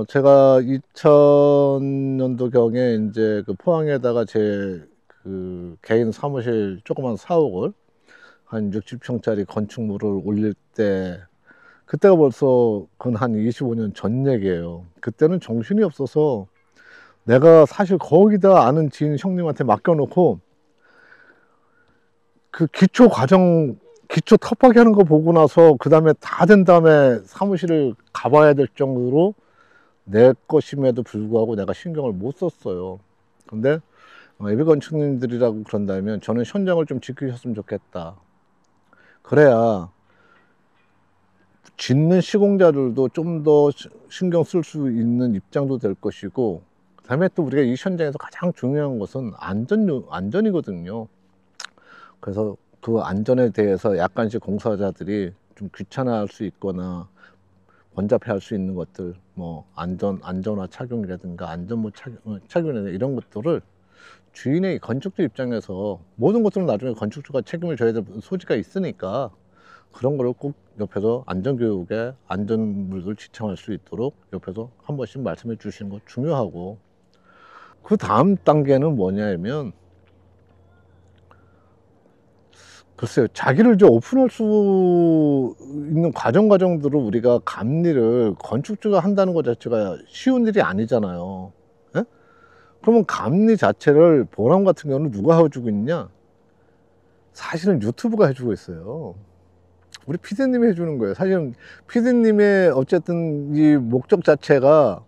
제가 2000년도 경에 이제 그 포항에다가 제 그 개인 사무실 조그만 사옥을 한 60평짜리 건축물을 올릴 때, 그때가 벌써 한 25년 전 얘기예요. 그때는 정신이 없어서 내가 사실 거기다 아는 지인 형님한테 맡겨놓고 그 기초 과정 기초 텃밭 하는 거 보고 나서 그 다음에 다 된 다음에 사무실을 가봐야 될 정도로 내 것임에도 불구하고 내가 신경을 못 썼어요. 근데 예비 건축님들이라고 그런다면 저는 현장을 좀 지키셨으면 좋겠다. 그래야 짓는 시공자들도 좀 더 신경 쓸 수 있는 입장도 될 것이고, 그 다음에 또 우리가 이 현장에서 가장 중요한 것은 안전이거든요. 그래서 그 안전에 대해서 약간씩 공사자들이 좀 귀찮아할 수 있거나 번잡해할 수 있는 것들, 뭐 안전화 착용이라든가 안전모 착용이라든가 이런 것들을 주인의 건축주 입장에서 모든 것들은 나중에 건축주가 책임을 져야 될 소지가 있으니까 그런 거를 꼭 옆에서 안전교육에 안전물을 지청할 수 있도록 옆에서 한 번씩 말씀해 주시는 거 중요하고, 그 다음 단계는 뭐냐면 글쎄요, 자기를 이제 오픈할 수 있는 과정들을 우리가 감리를 건축주가 한다는 것 자체가 쉬운 일이 아니잖아요. 예? 그러면 감리 자체를 보람 같은 경우는 누가 해주고 있냐? 사실은 유튜브가 해주고 있어요. 우리 피디님이 해주는 거예요. 사실은 피디님의 어쨌든 이 목적 자체가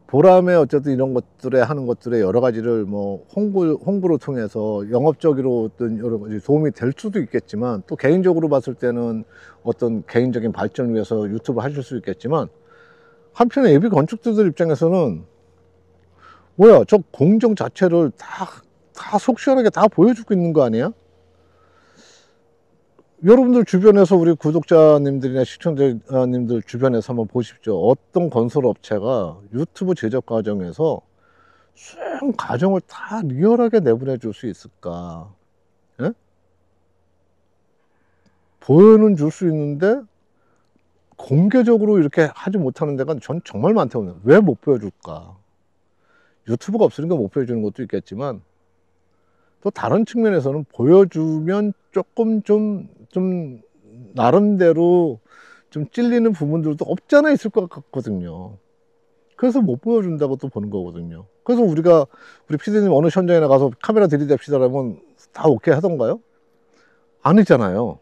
보람의 어쨌든 이런 것들에 하는 것들에 여러 가지를 뭐 홍보를 통해서 영업적으로 어떤 여러 가지 도움이 될 수도 있겠지만, 또 개인적으로 봤을 때는 어떤 개인적인 발전을 위해서 유튜브 하실 수 있겠지만, 한편에 예비 건축주들 입장에서는 뭐야, 저 공정 자체를 다 속 시원하게 다 보여주고 있는 거 아니야? 여러분들 주변에서 우리 구독자님들이나 시청자님들 주변에서 한번 보십시오. 어떤 건설업체가 유튜브 제작 과정에서 수많은 과정을 다 리얼하게 내보내 줄 수 있을까? 예? 보여는 줄 수 있는데 공개적으로 이렇게 하지 못하는 데가 전 정말 많다고 생각해요. 왜 못 보여줄까? 유튜브가 없으니까 못 보여주는 것도 있겠지만, 또 다른 측면에서는 보여주면 조금 좀 나름대로 좀 찔리는 부분들도 없지 않아 있을 것 같거든요. 그래서 못 보여준다고 또 보는 거거든요. 그래서 우리 피디님 어느 현장에 나가서 카메라 들이댑시다라면 다 오케이 하던가요? 아니잖아요.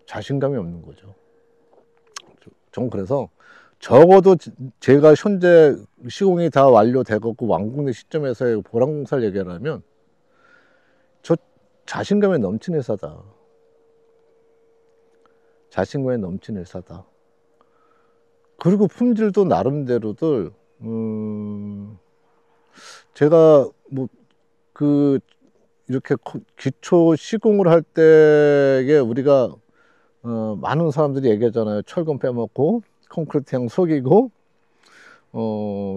자신감이 없는 거죠. 전 그래서 적어도 제가 현재 시공이 다 완료되고 완공된 시점에서의 보람공사를 얘기하려면 저 자신감에 넘치는 회사다. 자신감에 넘치는 회사다. 그리고 품질도 나름대로들 제가 이렇게 기초 시공을 할 때에 우리가 많은 사람들이 얘기하잖아요. 철근 빼먹고 콘크리트형 속이고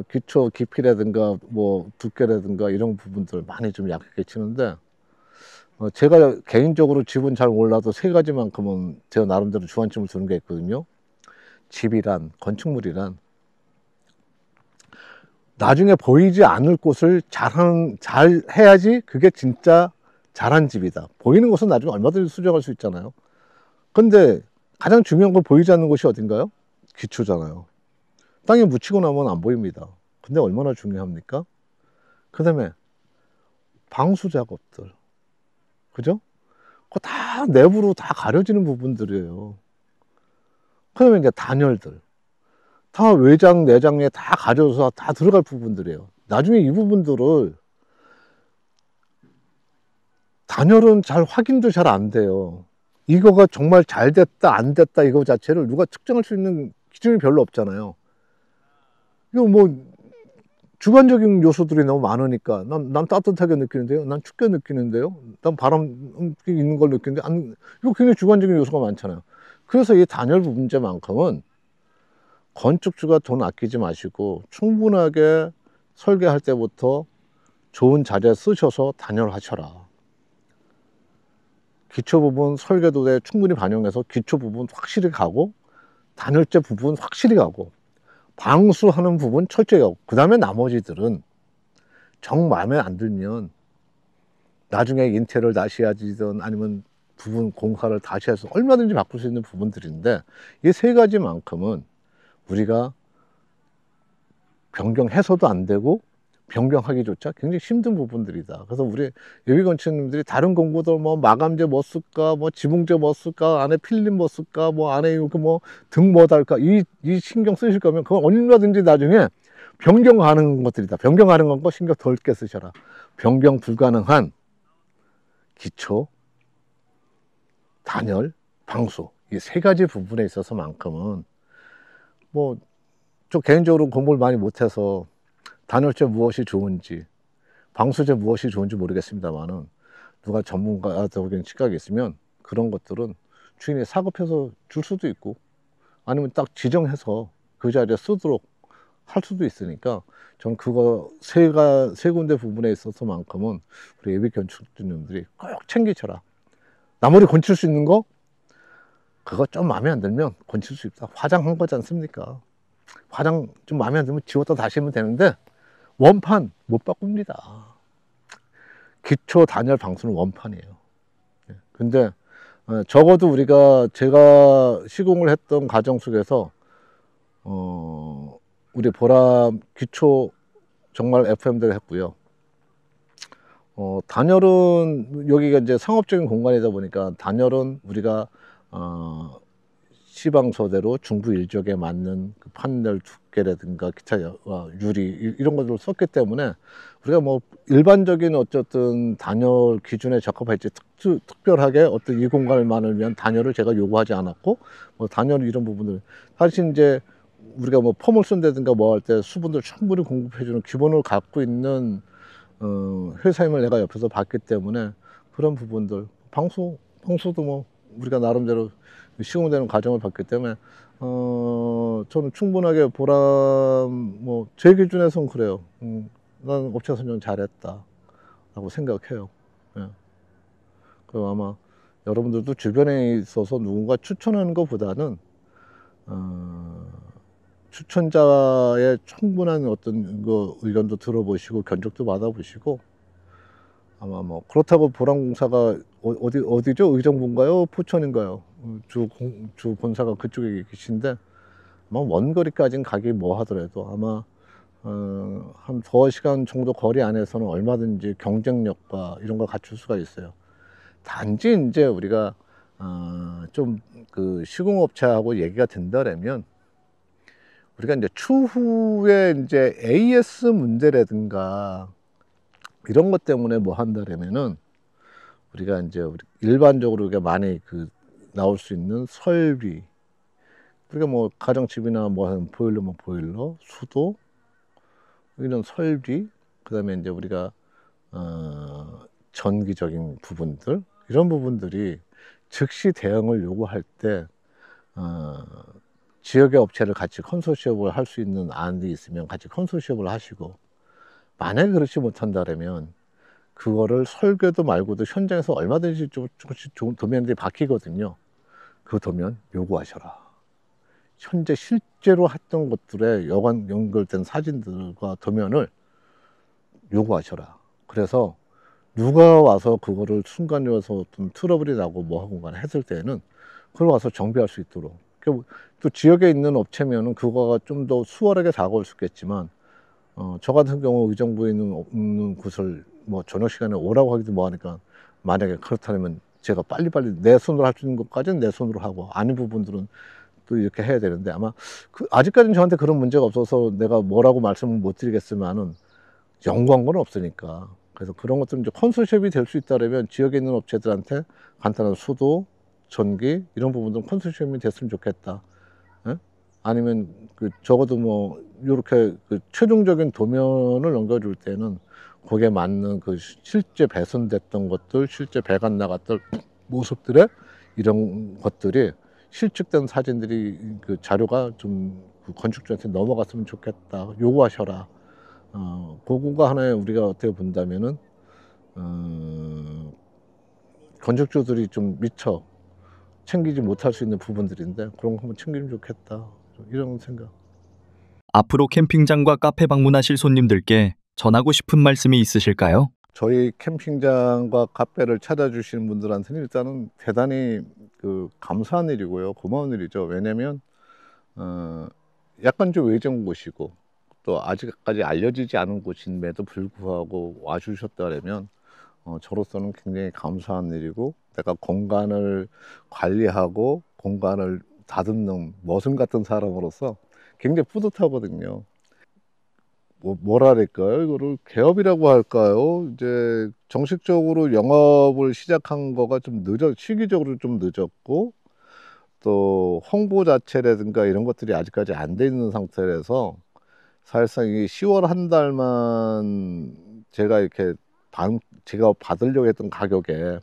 기초 깊이라든가 뭐 두께라든가 이런 부분들 많이 좀 약하게 치는데, 제가 개인적으로 집은 잘 몰라도 세 가지만큼은 제가 나름대로 주안점을 두는 게 있거든요. 집이란, 건축물이란 나중에 보이지 않을 곳을 잘 해야지 그게 진짜 잘한 집이다. 보이는 곳은 나중에 얼마든지 수정할 수 있잖아요. 근데 가장 중요한 건 보이지 않는 곳이 어딘가요? 기초잖아요. 땅에 묻히고 나면 안 보입니다. 근데 얼마나 중요합니까? 그 다음에 방수 작업들, 그죠? 그거 다 내부로 다 가려지는 부분들이에요. 그 다음에 이제 단열들, 다 외장, 내장에 다 가려져서 다 들어갈 부분들이에요. 나중에 이 부분들을 단열은 잘 확인도 잘 안 돼요. 이거가 정말 잘 됐다, 안 됐다, 이거 자체를 누가 측정할 수 있는 기준이 별로 없잖아요. 이거 뭐, 주관적인 요소들이 너무 많으니까, 난 따뜻하게 느끼는데요? 난 춥게 느끼는데요? 난 바람 있는 걸 느끼는데, 이거 굉장히 주관적인 요소가 많잖아요. 그래서 이 단열 문제만큼은 건축주가 돈 아끼지 마시고, 충분하게 설계할 때부터 좋은 자재 쓰셔서 단열하셔라. 기초 부분 설계도에 충분히 반영해서 기초 부분 확실히 가고, 단열재 부분 확실히 가고, 방수하는 부분 철저히 가고, 그 다음에 나머지들은 정 마음에 안 들면 나중에 인테리어를 다시 하지든 아니면 부분 공사를 다시 해서 얼마든지 바꿀 수 있는 부분들인데, 이 세 가지만큼은 우리가 변경해서도 안 되고 변경하기조차 굉장히 힘든 부분들이다. 그래서 우리 예비건축님들이 다른 공부들 뭐 마감재 뭐 쓸까, 뭐 지붕재 뭐 쓸까, 안에 필름 뭐 쓸까, 뭐 안에 이렇게 뭐 등 뭐 달까, 이 신경 쓰실 거면 그건 얼마든지 나중에 변경 가능한 것들이다. 변경 가능한 거 신경 덜게 쓰셔라. 변경 불가능한 기초, 단열, 방수, 이 세 가지 부분에 있어서만큼은 뭐 저 개인적으로 공부를 많이 못해서 단열재 무엇이 좋은지, 방수재 무엇이 좋은지 모르겠습니다만은 누가 전문가적인 시각이 있으면 그런 것들은 주인이 사급해서 줄 수도 있고 아니면 딱 지정해서 그 자리에 쓰도록 할 수도 있으니까 저는 그거 세 군데 부분에 있어서만큼은 우리 예비 건축주님들이 꼭 챙기셔라. 나머지 건칠 수 있는 거 그거 좀 마음에 안 들면 건칠 수 있다. 화장한 거지 않습니까? 화장 좀 마음에 안 들면 지웠다 다시 하면 되는데 원판 못 바꿉니다. 기초 단열 방수는 원판이에요. 근데 적어도 제가 시공을 했던 과정 속에서 우리 보람 기초 정말 FM대로 했고요. 단열은 여기가 이제 상업적인 공간이다 보니까 단열은 우리가 시방서대로 중부 일적에 맞는 그 판넬 두께라든가 기타 유리 이런 것들을 썼기 때문에 우리가 뭐 일반적인 어쨌든 단열 기준에 적합할지 특별하게 어떤 이 공간만을 위한 단열을 제가 요구하지 않았고 뭐 단열 이런 부분들 사실 이제 우리가 뭐 펌을 쓴다든가 뭐 할 때 수분들 충분히 공급해주는 기본을 갖고 있는 회사임을 내가 옆에서 봤기 때문에 그런 부분들 방수도 뭐 우리가 나름대로 시공되는 과정을 봤기 때문에 저는 충분하게 보람 뭐 제 기준에서는 그래요. 난 업체 선정 잘했다 라고 생각해요. 예. 그럼 아마 여러분들도 주변에 있어서 누군가 추천하는 것보다는 추천자의 충분한 어떤 의견도 들어보시고 견적도 받아보시고 아마 뭐 그렇다고 보람공사가 어디죠? 의정부인가요? 포천인가요? 주 본사가 그쪽에 계신데 아마 원거리까지는 가기 뭐 하더라도 아마 한 2시간 정도 거리 안에서는 얼마든지 경쟁력과 이런 걸 갖출 수가 있어요. 단지 이제 우리가 좀 그 시공업체하고 얘기가 된다라면 우리가 이제 추후에 이제 AS 문제라든가 이런 것 때문에 뭐 한다라면은 우리가 이제 일반적으로 우리가 많이 나올 수 있는 설비 우리가 뭐 가정집이나 뭐 하는 보일러면 보일러, 수도 이런 설비 그다음에 이제 우리가 전기적인 부분들 이런 부분들이 즉시 대응을 요구할 때 지역의 업체를 같이 컨소시엄을 할 수 있는 안이 있으면 같이 컨소시엄을 하시고 만약에 그렇지 못한다면 그거를 설계도 말고도 현장에서 얼마든지 조금씩 좋은 도면들이 바뀌거든요. 그 도면 요구하셔라. 현재 실제로 했던 것들에 연결된 사진들과 도면을 요구하셔라. 그래서 누가 와서 그거를 순간에 와서 어떤 트러블이 나고 뭐 하고 간에 했을 때는 그걸 와서 정비할 수 있도록 또 지역에 있는 업체면은 그거가 좀 더 수월하게 다가올 수 있겠지만 저 같은 경우 의정부에 있는 곳을 뭐 저녁 시간에 오라고 하기도 뭐하니까 만약에 그렇다면 제가 빨리빨리 내 손으로 할 수 있는 것까지는 내 손으로 하고 아닌 부분들은 또 이렇게 해야 되는데 아마 아직까지는 저한테 그런 문제가 없어서 내가 뭐라고 말씀을 못 드리겠지만은 연구한 건 없으니까 그래서 그런 것들은 이제 컨소시엄이 될 수 있다면 지역에 있는 업체들한테 간단한 수도, 전기 이런 부분들은 컨소시엄이 됐으면 좋겠다. 예? 아니면 적어도 뭐 이렇게 최종적인 도면을 넘겨줄 때는 거기에 맞는 실제 배선됐던 것들, 실제 배관 나갔던 모습들의 이런 것들이 실측된 사진들이 자료가 좀 건축주한테 넘어갔으면 좋겠다. 요구하셔라. 그거가 하나의 우리가 어떻게 본다면은 건축주들이 좀 미처 챙기지 못할 수 있는 부분들인데 그런 거 한번 챙기면 좋겠다. 이런 생각. 앞으로 캠핑장과 카페 방문하실 손님들께 전하고 싶은 말씀이 있으실까요? 저희 캠핑장과 카페를 찾아주시는 분들한테는 일단은 대단히 감사한 일이고요. 고마운 일이죠. 왜냐면 약간 좀 외진 곳이고 또 아직까지 알려지지 않은 곳임에도 불구하고 와주셨다면 저로서는 굉장히 감사한 일이고, 내가 공간을 관리하고 공간을 다듬는 머슴 같은 사람으로서 굉장히 뿌듯하거든요. 뭐라 그럴까요? 이거를 개업이라고 할까요? 이제 정식적으로 영업을 시작한 거가 좀 시기적으로 좀 늦었고, 또 홍보 자체라든가 이런 것들이 아직까지 안 돼 있는 상태라서 사실상 이 10월 한 달만 제가 이렇게 제가 받으려고 했던 가격에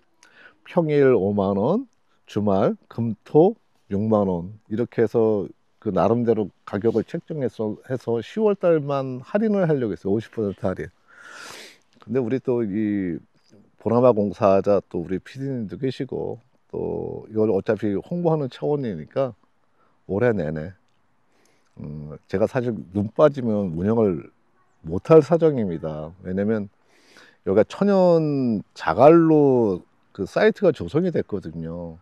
평일 5만 원, 주말, 금토 6만 원 이렇게 해서 그 나름대로 가격을 책정해서 10월 달만 할인을 하려고 했어요. 50% 할인. 근데 우리 또 이 보라마 공사자 또 우리 PD님도 계시고, 또 이걸 어차피 홍보하는 차원이니까 올해 내내 제가 사실 눈 빠지면 운영을 못할 사정입니다. 왜냐면 여기가 천연 자갈로 그 사이트가 조성이 됐거든요.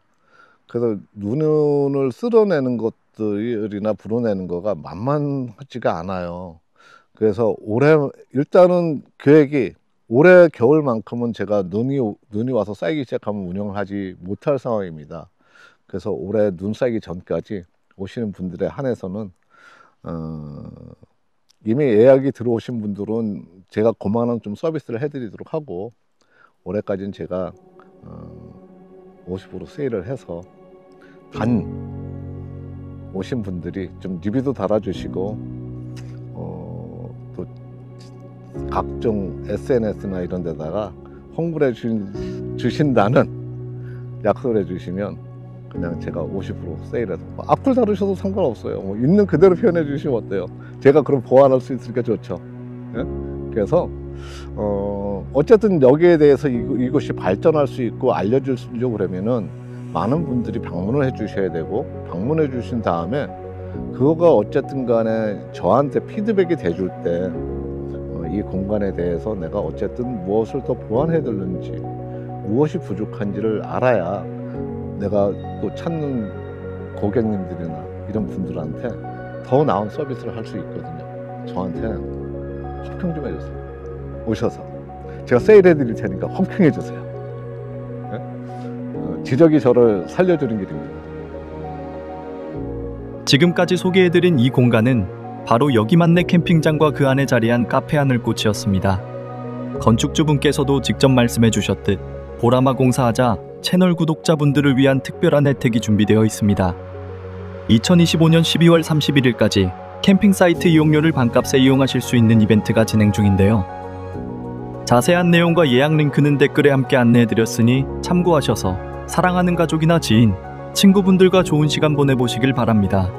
그래서 눈을 쓸어내는 것들이나 불어내는 거가 만만하지가 않아요. 그래서 올해 일단은 계획이 올해 겨울만큼은 제가 눈이 와서 쌓이기 시작하면 운영을 하지 못할 상황입니다. 그래서 올해 눈 쌓이기 전까지 오시는 분들에 한해서는 이미 예약이 들어오신 분들은 제가 그만한 좀 서비스를 해드리도록 하고, 올해까지는 제가 50% 세일을 해서 오신 분들이 좀 리뷰도 달아주시고, 또 각종 SNS나 이런 데다가 홍보를 주신다는 약속을 해주시면 그냥 제가 50% 세일해서 악플 다루셔도 상관없어요. 뭐 있는 그대로 표현해 주시면 어때요? 제가 그럼 보완할 수 있으니까 좋죠. 예? 그래서 어쨌든 여기에 대해서 이것이 발전할 수 있고 알려주려고 그러면은 많은 분들이 방문을 해 주셔야 되고, 방문해 주신 다음에 그거가 어쨌든 간에 저한테 피드백이 돼줄 때 이 공간에 대해서 내가 어쨌든 무엇을 더 보완해 드는지, 무엇이 부족한지를 알아야 내가 또 찾는 고객님들이나 이런 분들한테 더 나은 서비스를 할 수 있거든요. 저한테 호평 좀 해주세요. 오셔서 제가 세일해 드릴 테니까 호평해 주세요. 네? 지적이 저를 살려주는 길입니다. 지금까지 소개해드린 이 공간은 바로 여기만내 캠핑장과 그 안에 자리한 카페 하늘꽃이었습니다. 건축주분께서도 직접 말씀해 주셨듯 보라마 공사하자 채널 구독자분들을 위한 특별한 혜택이 준비되어 있습니다. 2025년 12월 31일까지 캠핑 사이트 이용료를 반값에 이용하실 수 있는 이벤트가 진행 중인데요. 자세한 내용과 예약 링크는 댓글에 함께 안내해드렸으니 참고하셔서 사랑하는 가족이나 지인, 친구분들과 좋은 시간 보내보시길 바랍니다.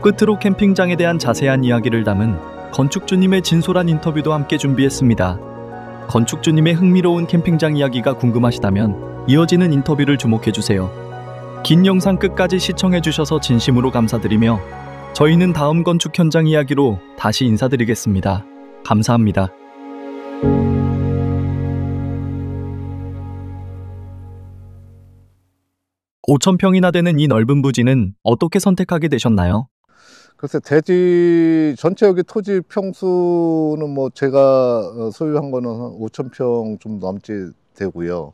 끝으로 캠핑장에 대한 자세한 이야기를 담은 건축주님의 진솔한 인터뷰도 함께 준비했습니다. 건축주님의 흥미로운 캠핑장 이야기가 궁금하시다면 이어지는 인터뷰를 주목해주세요. 긴 영상 끝까지 시청해주셔서 진심으로 감사드리며 저희는 다음 건축 현장 이야기로 다시 인사드리겠습니다. 감사합니다. (5,000평이나) 되는 이 넓은 부지는 어떻게 선택하게 되셨나요? 글쎄, 대지 전체 여기 토지 평수는 뭐 제가 소유한 거는 한 5,000평 좀 넘지 되고요.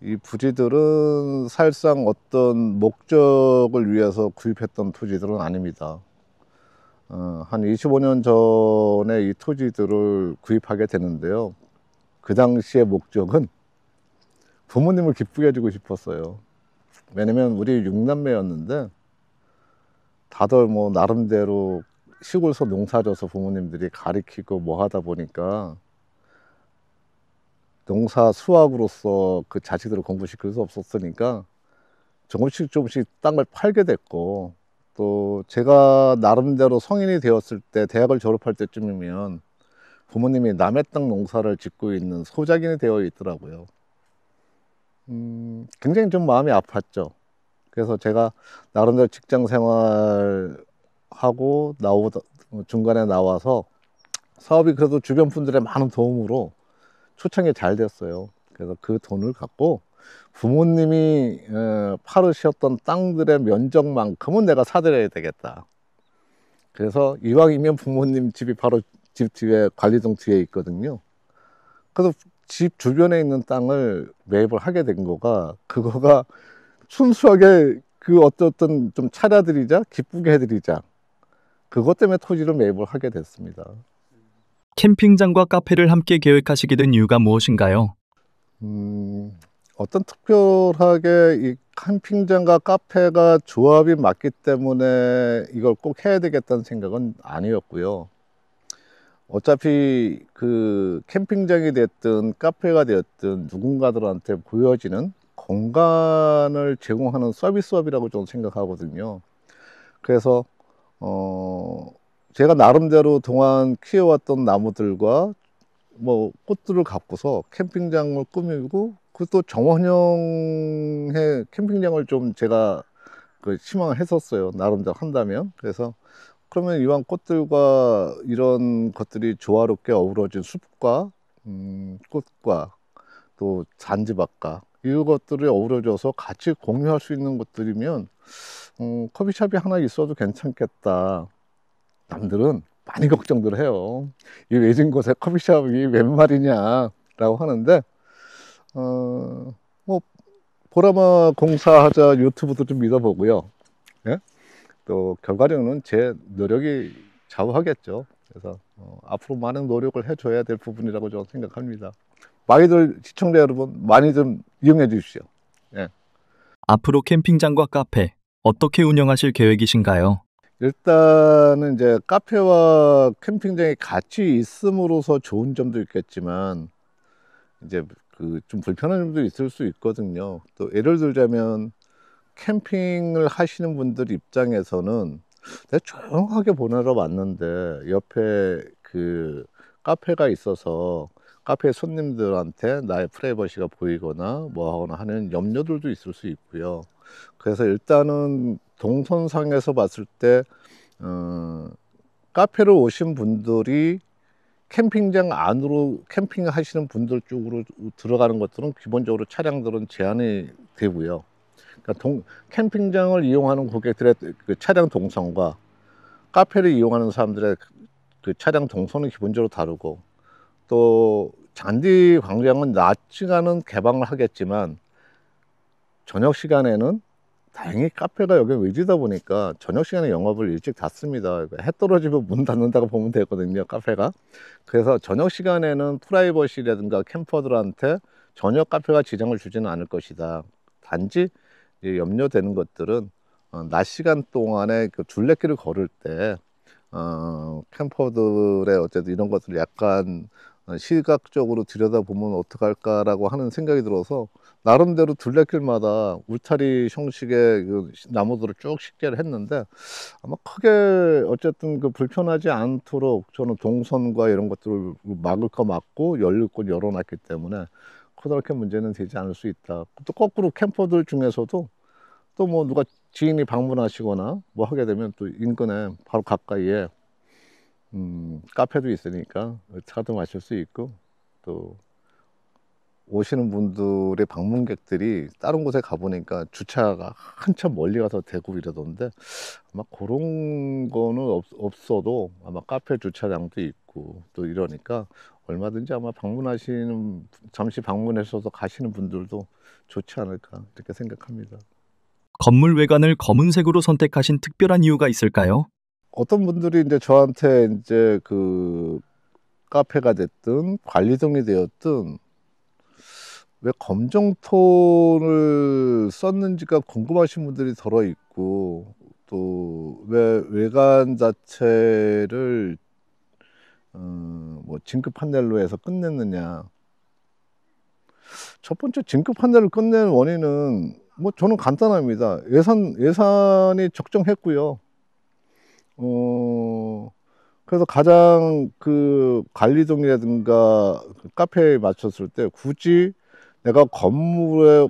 이 부지들은 사실상 어떤 목적을 위해서 구입했던 토지들은 아닙니다. 한 25년 전에 이 토지들을 구입하게 되는데요. 그 당시의 목적은 부모님을 기쁘게 해주고 싶었어요. 왜냐면 우리 6남매였는데 다들 뭐 나름대로 시골에서 농사져서 부모님들이 가리키고 뭐 하다 보니까 농사 수학으로서 그 자식들을 공부시킬 수 없었으니까 조금씩 땅을 팔게 됐고, 또 제가 나름대로 성인이 되었을 때 대학을 졸업할 때쯤이면 부모님이 남의 땅 농사를 짓고 있는 소작인이 되어 있더라고요. 굉장히 좀 마음이 아팠죠. 그래서 제가 나름대로 직장 생활하고 중간에 나와서 사업이 그래도 주변 분들의 많은 도움으로 초창기에 잘 됐어요. 그래서 그 돈을 갖고 부모님이 파르셨던 땅들의 면적만큼은 내가 사드려야 되겠다. 그래서 이왕이면 부모님 집이 바로 집 뒤에 관리동 뒤에 있거든요. 그래서 집 주변에 있는 땅을 매입을 하게 된 거가 그거가 순수하게 그 어떤 좀 차려드리자 기쁘게 해드리자 그것 때문에 토지를 매입을 하게 됐습니다. 캠핑장과 카페를 함께 계획하시게 된 이유가 무엇인가요? 어떤 특별하게 이 캠핑장과 카페가 조합이 맞기 때문에 이걸 꼭 해야 되겠다는 생각은 아니었고요. 어차피 그 캠핑장이 됐든 카페가 되었든 누군가들한테 보여지는 공간을 제공하는 서비스업이라고 저는 생각하거든요. 그래서 제가 나름대로 동안 키워왔던 나무들과 뭐 꽃들을 갖고서 캠핑장을 꾸미고 그것도 정원형의 캠핑장을 좀 제가 그 희망을 했었어요. 나름대로 한다면. 그래서 그러면 이왕 꽃들과 이런 것들이 조화롭게 어우러진 숲과 꽃과 또 잔디밭과 이것들이 어우러져서 같이 공유할 수 있는 것들이면 커피숍이 하나 있어도 괜찮겠다. 남들은 많이 걱정들 해요. 이 외진 곳에 커피숍이 웬 말이냐 라고 하는데 뭐 보라마 공사하자 유튜브도 좀 믿어보고요. 예? 또 결과적으로는 제 노력이 좌우하겠죠. 그래서 앞으로 많은 노력을 해줘야 될 부분이라고 저는 생각합니다. 많이들 시청자 여러분 많이 좀 이용해 주십시오. 예. 앞으로 캠핑장과 카페 어떻게 운영하실 계획이신가요? 일단은 이제 카페와 캠핑장이 같이 있음으로써 좋은 점도 있겠지만 이제 그 좀 불편한 점도 있을 수 있거든요. 또 예를 들자면 캠핑을 하시는 분들 입장에서는 내가 조용하게 보내러 왔는데 옆에 그 카페가 있어서 카페 손님들한테 나의 프라이버시가 보이거나 뭐 하거나 하는 염려들도 있을 수 있고요. 그래서 일단은 동선상에서 봤을 때 카페로 오신 분들이 캠핑장 안으로 캠핑 하시는 분들 쪽으로 들어가는 것들은 기본적으로 차량들은 제한이 되고요. 그러니까 캠핑장을 이용하는 고객들의 그 차량 동선과 카페를 이용하는 사람들의 그 차량 동선은 기본적으로 다르고 또 잔디 광장은 낮 시간은 개방을 하겠지만 저녁 시간에는 다행히 카페가 여기 위치다 보니까 저녁 시간에 영업을 일찍 닫습니다. 해 떨어지면 문 닫는다고 보면 되거든요, 카페가. 그래서 저녁 시간에는 프라이버시라든가 캠퍼들한테 저녁 카페가 지장을 주지는 않을 것이다. 단지 염려되는 것들은 낮 시간 동안에 그 둘레길을 걸을 때 캠퍼들의 어쨌든 이런 것들을 약간 시각적으로 들여다보면 어떡할까라고 하는 생각이 들어서 나름대로 둘레길마다 울타리 형식의 그 나무들을 쭉 식재를 했는데 아마 크게 어쨌든 그 불편하지 않도록 저는 동선과 이런 것들을 막을 거 막고 열릴 거 열어놨기 때문에 그렇게 문제는 되지 않을 수 있다. 또 거꾸로 캠퍼들 중에서도 또 뭐 누가 지인이 방문하시거나 뭐 하게 되면 또 인근에 바로 가까이에 카페도 있으니까 차도 마실 수 있고 또 오시는 분들의 방문객들이 다른 곳에 가보니까 주차가 한참 멀리 가서 대고 이러던데 아마 그런 거는 없어도 아마 카페 주차장도 있고 또 이러니까 얼마든지 아마 방문하시는 잠시 방문하셔서 가시는 분들도 좋지 않을까 이렇게 생각합니다. 건물 외관을 검은색으로 선택하신 특별한 이유가 있을까요? 어떤 분들이 이제 저한테 이제 그 카페가 됐든 관리동이 되었든 왜 검정톤을 썼는지가 궁금하신 분들이 덜어 있고 또 왜 외관 자체를 뭐 진급 판넬로 해서 끝냈느냐. 첫 번째 진급 판넬을 끝낸 원인은 뭐 저는 간단합니다. 예산이 적정했고요. 그래서 가장 그 관리동이라든가 그 카페에 맞췄을 때 굳이 내가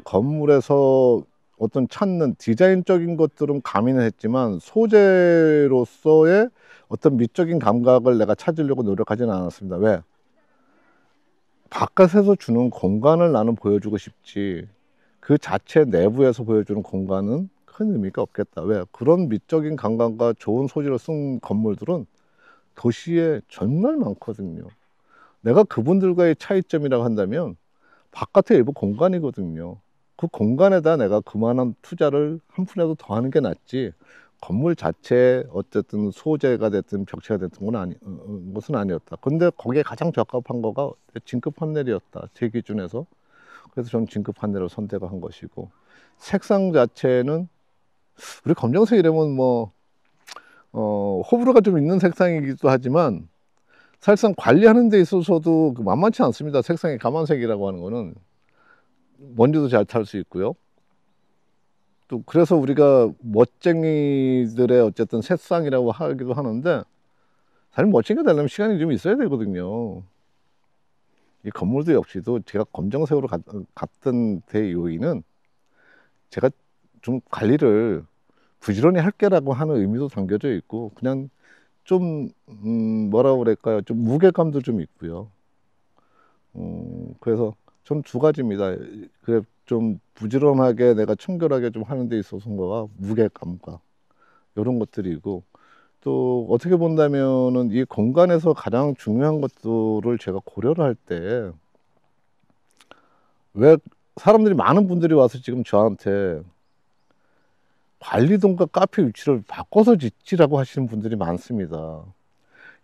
건물에서 어떤 찾는 디자인적인 것들은 가미는 했지만 소재로서의 어떤 미적인 감각을 내가 찾으려고 노력하지는 않았습니다. 왜? 바깥에서 주는 공간을 나는 보여주고 싶지 그 자체 내부에서 보여주는 공간은 큰 의미가 없겠다. 왜? 그런 미적인 감각과 좋은 소재를 쓴 건물들은 도시에 정말 많거든요. 내가 그분들과의 차이점이라고 한다면 바깥의 일부 공간이거든요. 그 공간에다 내가 그만한 투자를 한 푼이라도 더 하는 게 낫지, 건물 자체에 어쨌든 소재가 됐든 벽체가 됐든 것은 아니었다. 근데 거기에 가장 적합한 거가 진급 판넬이었다, 제 기준에서. 그래서 저는 진급 판넬을 선택을 한 것이고, 색상 자체는 우리 검정색 이러면 호불호가 좀 있는 색상이기도 하지만 사실상 관리하는 데 있어서도 만만치 않습니다. 색상이 가만색이라고 하는 거는 먼지도 잘 탈 수 있고요. 또 그래서 우리가 멋쟁이들의 어쨌든 색상이라고 하기도 하는데, 사실 멋쟁이가 되려면 시간이 좀 있어야 되거든요. 이 건물도 역시도 제가 검정색으로 갔던 데 요인은 제가 좀 관리를 부지런히 할게라고 하는 의미도 담겨져 있고, 그냥 좀 뭐라고 그럴까요, 좀 무게감도 좀 있고요. 그래서 전 두 가지입니다. 그래, 좀 부지런하게 내가 청결하게 좀 하는 데 있어서가 무게감과 이런 것들이고, 또 어떻게 본다면은 이 공간에서 가장 중요한 것들을 제가 고려를 할 때, 왜 사람들이, 많은 분들이 와서 지금 저한테 관리동과 카페 위치를 바꿔서 짓지라고 하시는 분들이 많습니다.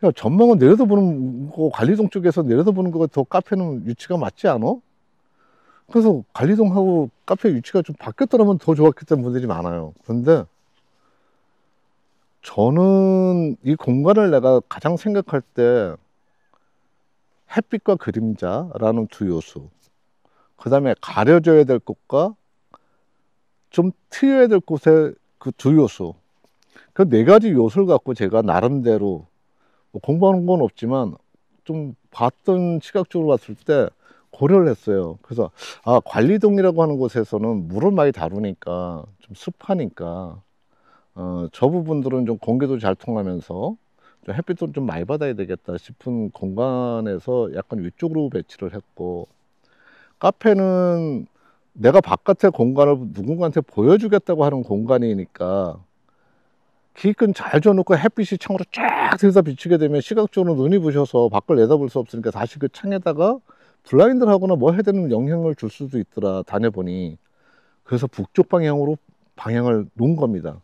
야, 전망은 내려다보는 거, 관리동 쪽에서 내려다보는 거가 더 카페는 위치가 맞지 않아? 그래서 관리동하고 카페 위치가 좀 바뀌었더라면 더 좋았겠다는 분들이 많아요. 그런데 저는 이 공간을 내가 가장 생각할 때 햇빛과 그림자라는 두 요소, 그 다음에 가려져야 될 곳과 좀 트여야 될 곳의 그 두 요소, 그 네 가지 요소를 갖고 제가 나름대로 공부하는 건 없지만 좀 봤던, 시각적으로 봤을 때 고려를 했어요. 그래서 관리동이라고 하는 곳에서는 물을 많이 다루니까, 좀 습하니까 저 부분들은 좀 공기도 잘 통하면서 좀 햇빛도 좀 많이 받아야 되겠다 싶은 공간에서 약간 위쪽으로 배치를 했고, 카페는 내가 바깥의 공간을 누군가한테 보여주겠다고 하는 공간이니까 기껏 잘 줘놓고 햇빛이 창으로 쫙 들여다 비치게 되면 시각적으로 눈이 부셔서 밖을 내다볼 수 없으니까 다시 그 창에다가 블라인드를 하거나 뭐 해야 되는 영향을 줄 수도 있더라, 다녀보니. 그래서 북쪽 방향으로 방향을 놓은 겁니다.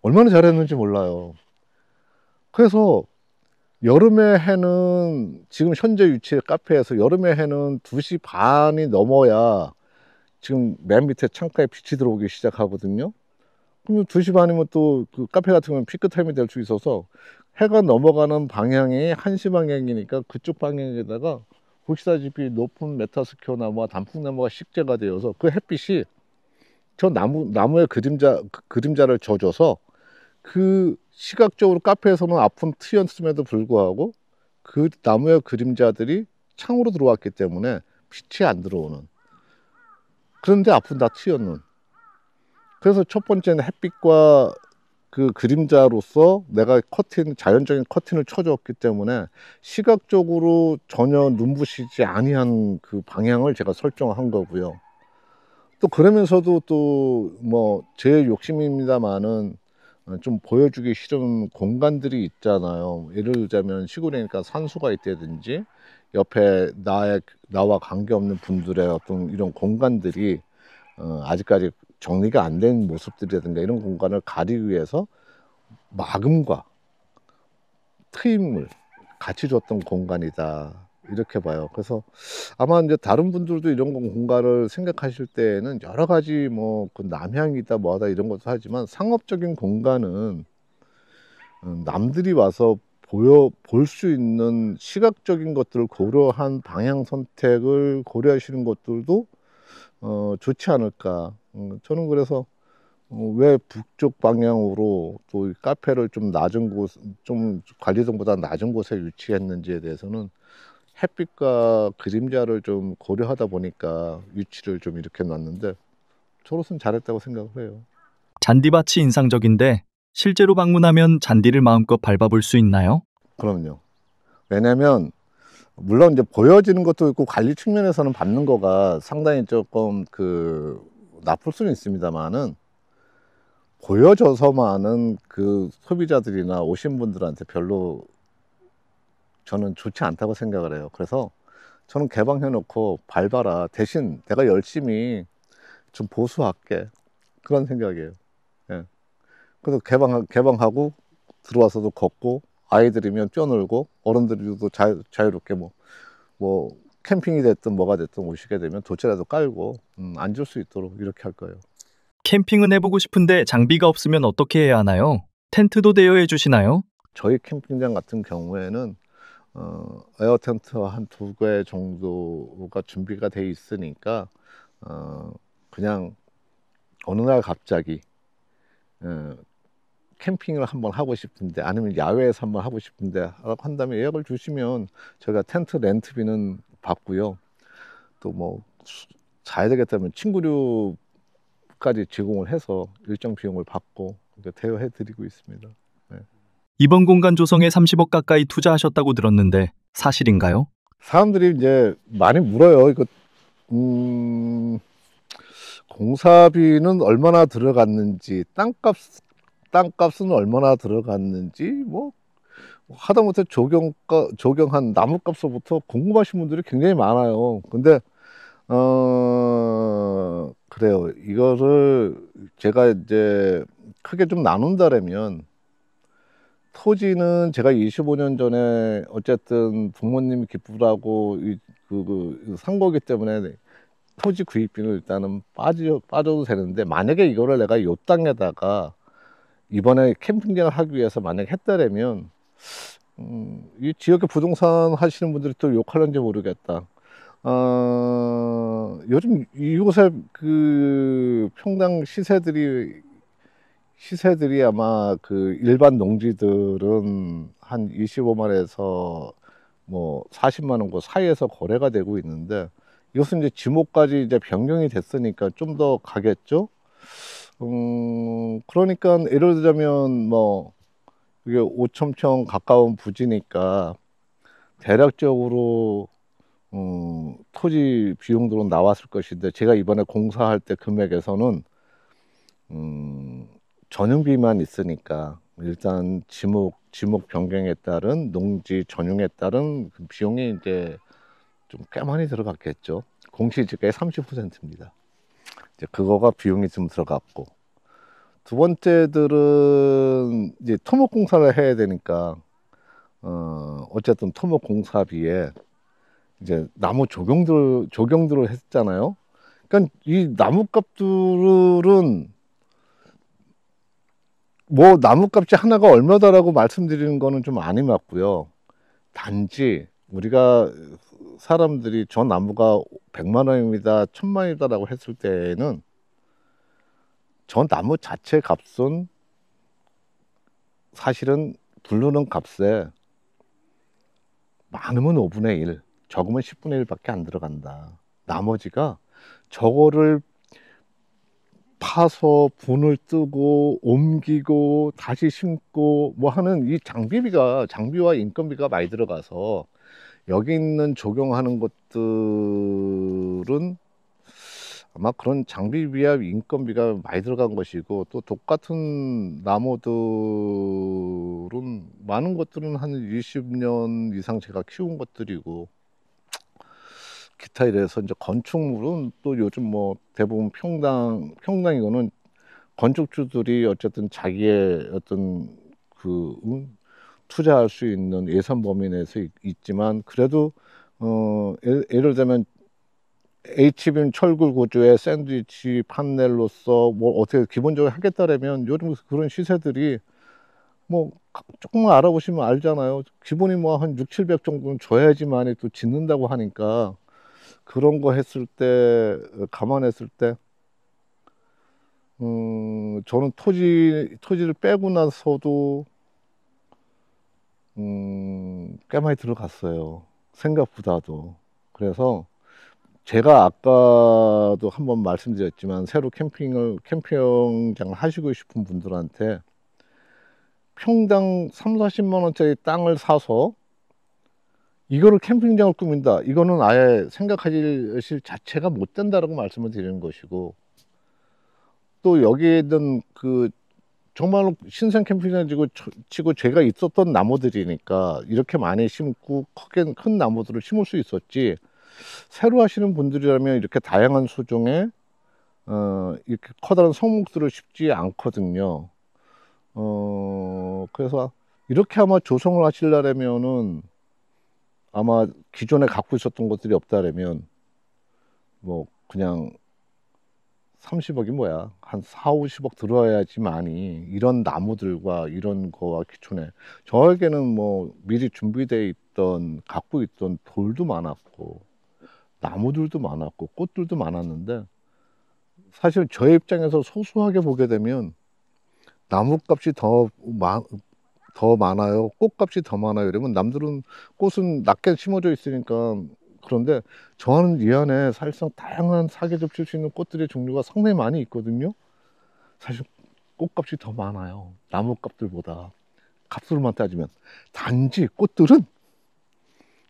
얼마나 잘했는지 몰라요. 그래서 여름의 해는, 지금 현재 위치의 카페에서 여름의 해는 2시 반이 넘어야 지금 맨 밑에 창가에 빛이 들어오기 시작하거든요. 그럼 2시 반이면 또 그 카페 같은 경우는 피크 타임이 될 수 있어서 해가 넘어가는 방향이 1시 방향이니까 그쪽 방향에다가 보시다시피 높은 메타스퀘어 나무와 단풍나무가 식재가 되어서 그 햇빛이 저 나무의 그림자를 져줘서 그 시각적으로 카페에서는 아픈 트였음에도 불구하고 그 나무의 그림자들이 창으로 들어왔기 때문에 빛이 안 들어오는, 그런데 앞은 다 트였는. 그래서 첫 번째는 햇빛과 그 그림자로서 내가 자연적인 커튼을 쳐줬기 때문에 시각적으로 전혀 눈부시지 아니한 그 방향을 제가 설정한 거고요. 또 그러면서도 또 뭐 제 욕심입니다만은 좀 보여주기 싫은 공간들이 있잖아요. 예를 들자면 시골이니까 산수가 있다든지 옆에 나와 관계없는 분들의 어떤 이런 공간들이 아직까지 정리가 안 된 모습들이라든가 이런 공간을 가리기 위해서 마금과 트임을 같이 줬던 공간이다, 이렇게 봐요. 그래서 아마 이제 다른 분들도 이런 공간을 생각하실 때에는 여러 가지 그 남향이다 뭐하다 이런 것도 하지만, 상업적인 공간은 남들이 와서 볼 수 있는 시각적인 것들을 고려한 방향 선택을 고려하시는 것들도 좋지 않을까. 저는 그래서 왜 북쪽 방향으로 또 카페를 좀 낮은 곳, 좀 관리동보다 낮은 곳에 위치했는지에 대해서는 햇빛과 그림자를 좀 고려하다 보니까 위치를 좀 이렇게 놨는데, 저로서는 잘했다고 생각을 해요. 잔디밭이 인상적인데 실제로 방문하면 잔디를 마음껏 밟아볼 수 있나요? 그럼요. 왜냐면 물론 이제 보여지는 것도 있고 관리 측면에서는 밟는 거가 상당히 조금 나쁠 수는 있습니다만은, 보여져서만은 그 소비자들이나 오신 분들한테 별로 저는 좋지 않다고 생각을 해요. 그래서 저는 개방해 놓고 밟아라. 대신 내가 열심히 좀 보수할게. 그런 생각이에요. 예. 그래서 개방하고 들어와서도 걷고 아이들이면 뛰어놀고 어른들도 자유롭게 뭐 캠핑이 됐든 뭐가 됐든 오시게 되면 돗자리도 깔고 앉을 수 있도록 이렇게 할 거예요. 캠핑은 해보고 싶은데 장비가 없으면 어떻게 해야 하나요? 텐트도 대여해 주시나요? 저희 캠핑장 같은 경우에는 에어 텐트 한 2개 정도가 준비가 돼 있으니까 그냥 어느 날 갑자기 캠핑을 한번 하고 싶은데 아니면 야외에서 한번 하고 싶은데 한다면 예약을 주시면 저희가 텐트 렌트비는 받고요. 또 뭐 자야 되겠다면 침구류까지 제공을 해서 일정 비용을 받고 대여해 드리고 있습니다. 네. 이번 공간 조성에 30억 가까이 투자하셨다고 들었는데 사실인가요? 사람들이 이제 많이 물어요. 이거 공사비는 얼마나 들어갔는지, 땅값은 얼마나 들어갔는지, 뭐 하다못해 조경한 나무값서부터 궁금하신 분들이 굉장히 많아요. 근데 그래요. 이거를 제가 이제 크게 좀 나눈다라면, 토지는 제가 25년 전에 어쨌든 부모님이 기쁘라고 산 거기 때문에 토지 구입비는 일단은 빠져도 되는데, 만약에 이거를 내가 요 땅에다가 이번에 캠핑장을 하기 위해서 만약에 했다라면 이 지역의 부동산 하시는 분들이 또 욕하는지 모르겠다. 요즘 이곳에 그 평당 시세들이 아마 그 일반 농지들은 한 25만에서 뭐 40만 원 그 사이에서 거래가 되고 있는데, 이것은 이제 지목까지 이제 변경이 됐으니까 좀 더 가겠죠. 그러니까 예를 들자면 뭐 이게 5,000평 가까운 부지니까 대략적으로 토지 비용들은 나왔을 것인데, 제가 이번에 공사할 때 금액에서는 전용비만 있으니까 일단 지목 변경에 따른 농지 전용에 따른 그 비용이 이제 좀 꽤 많이 들어갔겠죠. 공시지가의 30%입니다. 이제 그거가 비용이 좀 들어갔고, 두 번째들은 이제 토목 공사를 해야 되니까 어쨌든 토목 공사비에 이제 나무 조경들을 했잖아요. 그러니까 이 나무값들은 뭐 나무값이 하나가 얼마다라고 말씀드리는 거는 좀 아니 맞고요. 단지 우리가 사람들이 저 나무가 100만 원입니다, 1000만 원이다라고 했을 때에는 저 나무 자체 값은 사실은 부르는 값에 많으면 5분의 1, 적으면 10분의 1밖에 안 들어간다. 나머지가 저거를 파서 분을 뜨고 옮기고 다시 심고 뭐 하는 이 장비와 인건비가 많이 들어가서 여기 있는 적용하는 것들은 아마 그런 장비비와 인건비가 많이 들어간 것이고, 또 똑같은 나무들은 많은 것들은 한 20년 이상 제가 키운 것들이고, 기타 이래서 이제 건축물은 또 요즘 뭐 대부분 평당 이거는 건축주들이 어쨌든 자기의 어떤 투자할 수 있는 예산 범위 내에서 있지만, 그래도 예를 들면 H빔 철골 구조의 샌드위치 판넬로서 뭐 어떻게 기본적으로 하겠다라면 요즘 그런 시세들이 뭐 조금만 알아보시면 알잖아요. 기본이 뭐 한 6, 700 정도는 줘야지만이 또 짓는다고 하니까, 그런 거 했을 때 감안했을 때 저는 토지를 빼고 나서도 꽤 많이 들어갔어요, 생각보다도. 그래서 제가 아까도 한번 말씀드렸지만, 새로 캠핑장을 하시고 싶은 분들한테 평당 3, 40만 원짜리 땅을 사서 이거를 캠핑장을 꾸민다, 이거는 아예 생각하실 자체가 못 된다라고 말씀을 드리는 것이고, 또 여기에 있는 그 정말로 신생 캠핑장 치고 제가 있었던 나무들이니까 이렇게 많이 심고 큰 나무들을 심을 수 있었지, 새로 하시는 분들이라면 이렇게 다양한 수종의 이렇게 커다란 성목들을 심지 않거든요. 그래서 이렇게 아마 조성을 하시려면은 아마 기존에 갖고 있었던 것들이 없다라면 뭐 그냥 30억이 뭐야, 한 4, 50억 들어야지만이 이런 나무들과 이런 거와 기존에, 저에게는 뭐 미리 준비되어 있던 갖고 있던 돌도 많았고 나무들도 많았고 꽃들도 많았는데, 사실 저의 입장에서 소소하게 보게 되면 나무값이 더 많아요, 꽃값이 더 많아요. 이러면 남들은 꽃은 낮게 심어져 있으니까. 그런데 저는 이 안에 사실상 다양한 사계절 필 수 있는 꽃들의 종류가 상당히 많이 있거든요. 사실 꽃값이 더 많아요, 나무값들보다. 값으로만 따지면. 단지 꽃들은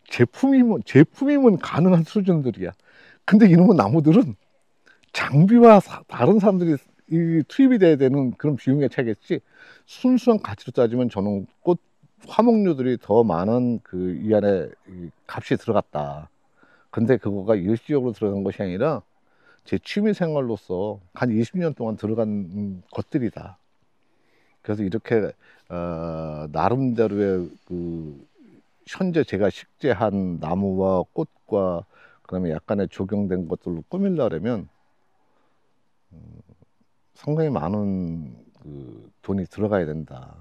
제품이면 가능한 수준들이야. 근데 이놈의 나무들은 장비와 다른 사람들이 투입이 돼야 되는 그런 비용의 차이겠지, 순수한 가치로 따지면 저는 꽃 화목류들이 더 많은 이 안에 값이 들어갔다. 근데 그거가 일시적으로 들어간 것이 아니라 제 취미 생활로서 한 20년 동안 들어간 것들이다. 그래서 이렇게 나름대로의 현재 제가 식재한 나무와 꽃과 그다음에 약간의 조경된 것들로 꾸밀려면 상당히 많은 돈이 들어가야 된다.